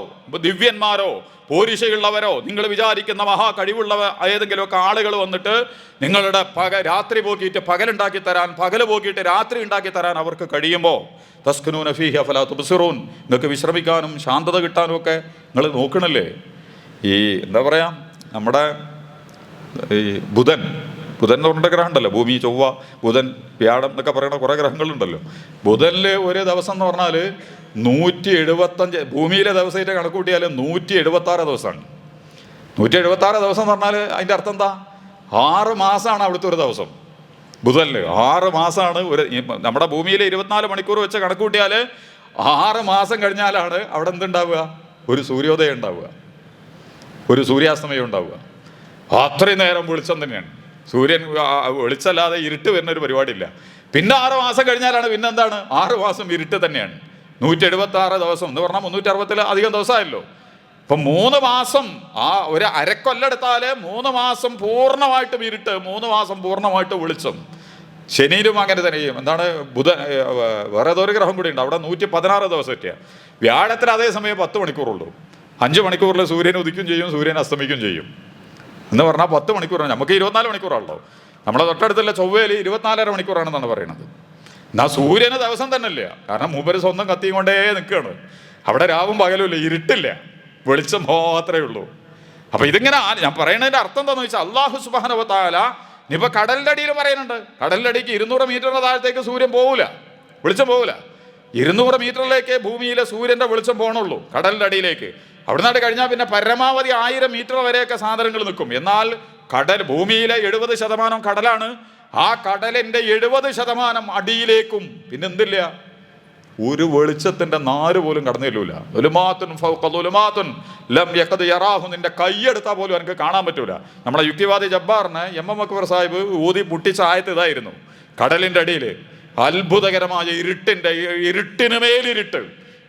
ദിവ്യന്മാരോ പോരിശയുള്ളവരോ നിങ്ങൾ വിചാരിക്കുന്ന മഹാ കഴിവുള്ള ഏതെങ്കിലുമൊക്കെ ആളുകൾ വന്നിട്ട് നിങ്ങളുടെ രാത്രി പോക്കിയിട്ട് പകലുണ്ടാക്കി തരാൻ, പകൽ പോക്കിയിട്ട് രാത്രി ഉണ്ടാക്കി തരാൻ അവർക്ക് കഴിയുമ്പോൾ തസ്കുനൂന ഫീഹി അഫലാ തുബ്സിറൂൻ, നിങ്ങൾക്ക് വിശ്രമിക്കാനും ശാന്തത കിട്ടാനും ഒക്കെ നിങ്ങൾ നോക്കണില്ലേ? ഈ എന്താ പറയുക, നമ്മുടെ ഈ ബുധൻ എന്ന് പറഞ്ഞ ഗ്രഹം ഉണ്ടല്ലോ, ഭൂമി, ചൊവ്വ, ബുധൻ, വ്യാഴം എന്നൊക്കെ പറയുന്ന കുറേ ഗ്രഹങ്ങളുണ്ടല്ലോ. ബുധനിൽ ഒരു ദിവസം എന്ന് പറഞ്ഞാൽ 175, ഭൂമിയിലെ ദിവസമായിട്ട് കണക്ക് കൂട്ടിയാൽ 176 ദിവസമാണ്. 176 ദിവസം എന്ന് പറഞ്ഞാൽ അതിൻ്റെ അർത്ഥം എന്താ? 6 മാസമാണ് അവിടുത്തെ ഒരു ദിവസം. ബുധനില് 6 മാസമാണ് നമ്മുടെ ഭൂമിയിലെ 24 മണിക്കൂർ വെച്ച് കണക്ക് കൂട്ടിയാൽ 6 മാസം കഴിഞ്ഞാലാണ് അവിടെ എന്തുണ്ടാവുക? ഒരു സൂര്യോദയം ഉണ്ടാവുക, ഒരു സൂര്യാസ്തമയം ഉണ്ടാവുക. അത്രയും നേരം വെളിച്ചം തന്നെയാണ്. സൂര്യൻ വെളിച്ചല്ലാതെ ഇരുട്ട് വരുന്ന ഒരു പരിപാടിയില്ല. പിന്നെ 6 മാസം കഴിഞ്ഞാലാണ് പിന്നെന്താണ്? 6 മാസം ഇരുട്ട് തന്നെയാണ്. 176 ദിവസം എന്ന് പറഞ്ഞാൽ 360 അധികം ദിവസമായല്ലോ. ഇപ്പം 3 മാസം, ആ ഒരു അരക്കൊല്ലെടുത്താല് 3 മാസം പൂർണ്ണമായിട്ടും ഇരുട്ട്, 3 മാസം പൂർണ്ണമായിട്ട് വെളിച്ചം. ശനിയിലും അങ്ങനെ തന്നെ ചെയ്യും. എന്താണ് വേറെ ഏതൊരു ഗ്രഹം കൂടി ഉണ്ട്, അവിടെ 116 ദിവസം എത്തിയ. വ്യാഴത്തിൽ അതേ സമയം 10 മണിക്കൂറുള്ളൂ. 5 മണിക്കൂറിൽ സൂര്യൻ ഉദിക്കും ചെയ്യും, സൂര്യൻ അസ്തമിക്കും ചെയ്യും. എന്ന് പറഞ്ഞാൽ 10 മണിക്കൂറാണ്. നമുക്ക് 24 മണിക്കൂറാണല്ലോ. നമ്മളെ തൊട്ടടുത്തുള്ള ചൊവ്വയിൽ 24.5 മണിക്കൂറാണെന്നാണ് പറയുന്നത്. എന്നാൽ സൂര്യന് ദിവസം തന്നെ ഇല്ല, കാരണം മൂപ്പര് സ്വന്തം കത്തിയും കൊണ്ടേ നിൽക്കുകയാണ്. അവിടെ രാവും പകലും ഇല്ല, ഇരുട്ടില്ല, വെളിച്ചം മാത്രമേ ഉള്ളൂ. അപ്പൊ ഇതിങ്ങനെ ഞാൻ പറയുന്നതിന്റെ അർത്ഥം എന്താണെന്ന് വെച്ചാൽ, അല്ലാഹു സുബ്ഹാനഹു വ തആല ഇനിയിപ്പോൾ കടലിൻ്റെ അടിയിൽ പറയുന്നുണ്ട്, കടലിൻ്റെ അടിക്ക് 200 മീറ്ററിന് താഴത്തേക്ക് സൂര്യൻ പോകില്ല, വെളിച്ചം പോകില്ല. 200 മീറ്ററിലേക്ക് ഭൂമിയിലെ സൂര്യൻ്റെ വെളിച്ചം പോകണുള്ളൂ, കടലിൻ്റെ അടിയിലേക്ക്. അവിടെ നിന്നാണ് കഴിഞ്ഞാൽ പിന്നെ പരമാവധി 1000 മീറ്റർ വരെയൊക്കെ സാധനങ്ങൾ നിൽക്കും. എന്നാൽ ഭൂമിയിലെ 70% കടലാണ്. ആ കടലിൻ്റെ 70% അടിയിലേക്കും പിന്നെ എന്തില്ല, ഒരു വെളിച്ചത്തിന്റെ നാല് പോലും കടന്നു ചെല്ലൂല. നിന്റെ കൈയെടുത്താൽ പോലും എനിക്ക് കാണാൻ പറ്റൂല. നമ്മളെ യുക്തിവാദി ജബ്ബാറിന് MM അക്ബർ സാഹിബ് ഊതി മുട്ടിച്ച ആയത്ത് ഇതായിരുന്നു. കടലിന്റെ അടിയിൽ അത്ഭുതകരമായ ഇരുട്ടിന് മേലിരുട്ട്,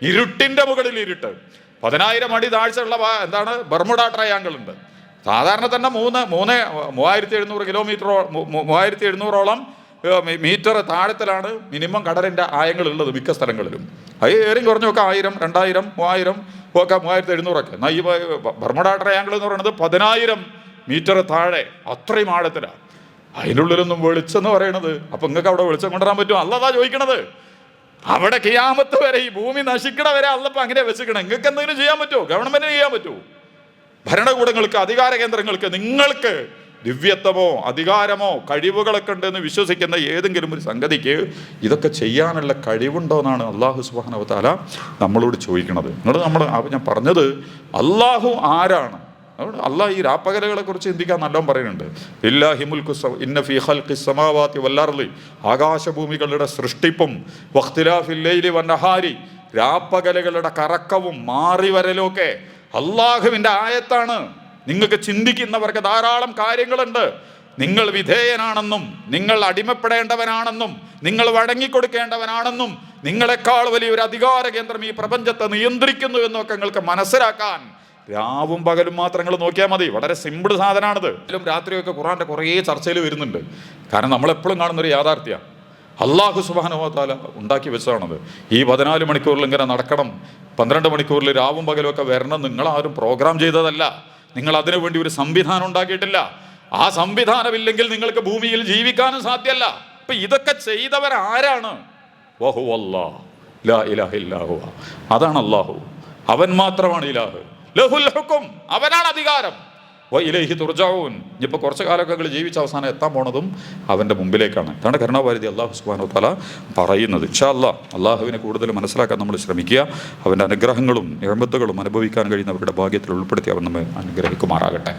ഇരുട്ടിന്റെ മുകളിൽ ഇരുട്ട്. 10,000 അടി താഴ്ചയുള്ള എന്താണ് ബർമുഡ ട്രയാങ്കിൾ ഉണ്ട്. സാധാരണ തന്നെ 3700 കിലോമീറ്ററോ 3700ഓളം മീറ്റർ താഴത്തിലാണ് മിനിമം കടലിൻ്റെ ആയങ്ങളുള്ളത് മിക്ക സ്ഥലങ്ങളിലും. അത് ഏറിയും കുറഞ്ഞൊക്കെ 1000, 2000, 3000 ഒക്കെ 3700 എന്നാൽ ഈ ബർമുഡ ട്രയാങ്കിൾ എന്ന് പറയുന്നത് 10,000 മീറ്റർ താഴെ, അത്രയും ആഴത്തിലാണ്. അതിൻ്റെ ഉള്ളിലൊന്നും വെളിച്ചം എന്ന് പറയണത്. അപ്പം നിങ്ങൾക്ക് അവിടെ വെളിച്ചം കൊണ്ടുവരാൻ പറ്റുമോ? അള്ളതാ ചോദിക്കണത്. അവിടെ കിയാമത്ത് വരെ, ഈ ഭൂമി നശിക്കണ വരെ അള്ളപ്പം അങ്ങനെ വെച്ചിക്കണം. നിങ്ങൾക്ക് എന്തെങ്കിലും ചെയ്യാൻ പറ്റുമോ? ഗവൺമെന്റിന് ചെയ്യാൻ പറ്റുമോ? ഭരണകൂടങ്ങൾക്ക്, അധികാര കേന്ദ്രങ്ങൾക്ക്, നിങ്ങൾക്ക് ദിവ്യത്വമോ അധികാരമോ കഴിവുകളൊക്കെ ഉണ്ടെന്ന് വിശ്വസിക്കുന്ന ഏതെങ്കിലും ഒരു സംഗതിക്ക് ഇതൊക്കെ ചെയ്യാനുള്ള കഴിവുണ്ടോ എന്നാണ് അല്ലാഹു സുബ്ഹാനഹു വ തആല നമ്മളോട് ചോദിക്കുന്നത്. ഞാൻ പറഞ്ഞത് അല്ലാഹു ആരാണ്? അല്ലാഹ് ഈ രാപ്പകലുകളെ കുറിച്ച് ചിന്തിക്കാൻ നല്ലോണം പറയുന്നുണ്ട്. ലില്ലാഹി മുൽക്കു ഇന്ന ഫീ ഖൽഖിസ് സമാവാതി വൽ അർളി, ആകാശഭൂമികളുടെ സൃഷ്ടിപ്പും വഖ്തിലാഫിൽ ലൈലി വന്നഹാരി, രാപ്പകലുകളുടെ കറക്കവും മാറിവരലും ഒക്കെ അല്ലാഹുവിൻ്റെ ആയത്താണ്. നിങ്ങൾക്ക് ചിന്തിക്കുന്നവർക്ക് ധാരാളം കാര്യങ്ങളുണ്ട്. നിങ്ങൾ വിധേയനാണെന്നും നിങ്ങൾ അടിമപ്പെടേണ്ടവനാണെന്നും നിങ്ങൾ വഴങ്ങിക്കൊടുക്കേണ്ടവനാണെന്നും നിങ്ങളെക്കാൾ വലിയൊരു അധികാര കേന്ദ്രം ഈ പ്രപഞ്ചത്തെ നിയന്ത്രിക്കുന്നു എന്നൊക്കെ നിങ്ങൾക്ക് മനസ്സിലാക്കാൻ രാവും പകലും മാത്രം നിങ്ങൾ നോക്കിയാൽ മതി. വളരെ സിമ്പിൾ സാധനമാണിത്. രാത്രിയൊക്കെ ഖുർആൻ്റെ കുറേ ചർച്ചയിൽ വരുന്നുണ്ട്. കാരണം നമ്മളെപ്പോഴും കാണുന്നൊരു യാഥാർത്ഥ്യമാണ്. അല്ലാഹു സുബ്ഹാനഹു വ തആല ഉണ്ടാക്കി വെച്ചതാണത്. ഈ 14 മണിക്കൂറിൽ ഇങ്ങനെ നടക്കണം, 12 മണിക്കൂറിൽ രാവും പകലും ഒക്കെ വരണം. നിങ്ങളാരും പ്രോഗ്രാം ചെയ്തതല്ല. നിങ്ങൾ അതിനു വേണ്ടി ഒരു സംവിധാനം ഉണ്ടാക്കിയിട്ടില്ല. ആ സംവിധാനമില്ലെങ്കിൽ നിങ്ങൾക്ക് ഭൂമിയിൽ ജീവിക്കാനും സാധ്യമല്ല. അപ്പൊ ഇതൊക്കെ ചെയ്തവരാരാണ്? അതാണ് അല്ലാഹു. അവൻ മാത്രമാണ് ഇലാഹ്. ലഹുൽ ഹുക്കും, അവനാണ് അധികാരം. വഇലൈഹി തുർജഊൻ. ഇനിയിപ്പോൾ കുറച്ച് കാലമൊക്കെ ജീവിച്ച അവസാനം എത്താൻ പോണതും അവൻ്റെ മുമ്പിലേക്കാണ്. ഇതാണ് കരുണാവാരിധി അല്ലാഹു സുബ്ഹാനഹു വ തആല പറയുന്നത്. ഇൻഷാ അല്ലാഹ് അല്ലാഹുവിനെ കൂടുതൽ മനസ്സിലാക്കാൻ നമ്മൾ ശ്രമിക്കുക. അവൻ്റെ അനുഗ്രഹങ്ങളും നിഅമത്തുകളും അനുഭവിക്കാൻ കഴിയുന്നവരുടെ ഭാഗ്യത്തിൽ ഉൾപ്പെടുത്തി അവൻ നമ്മെ അനുഗ്രഹിക്കുമാറാകട്ടെ.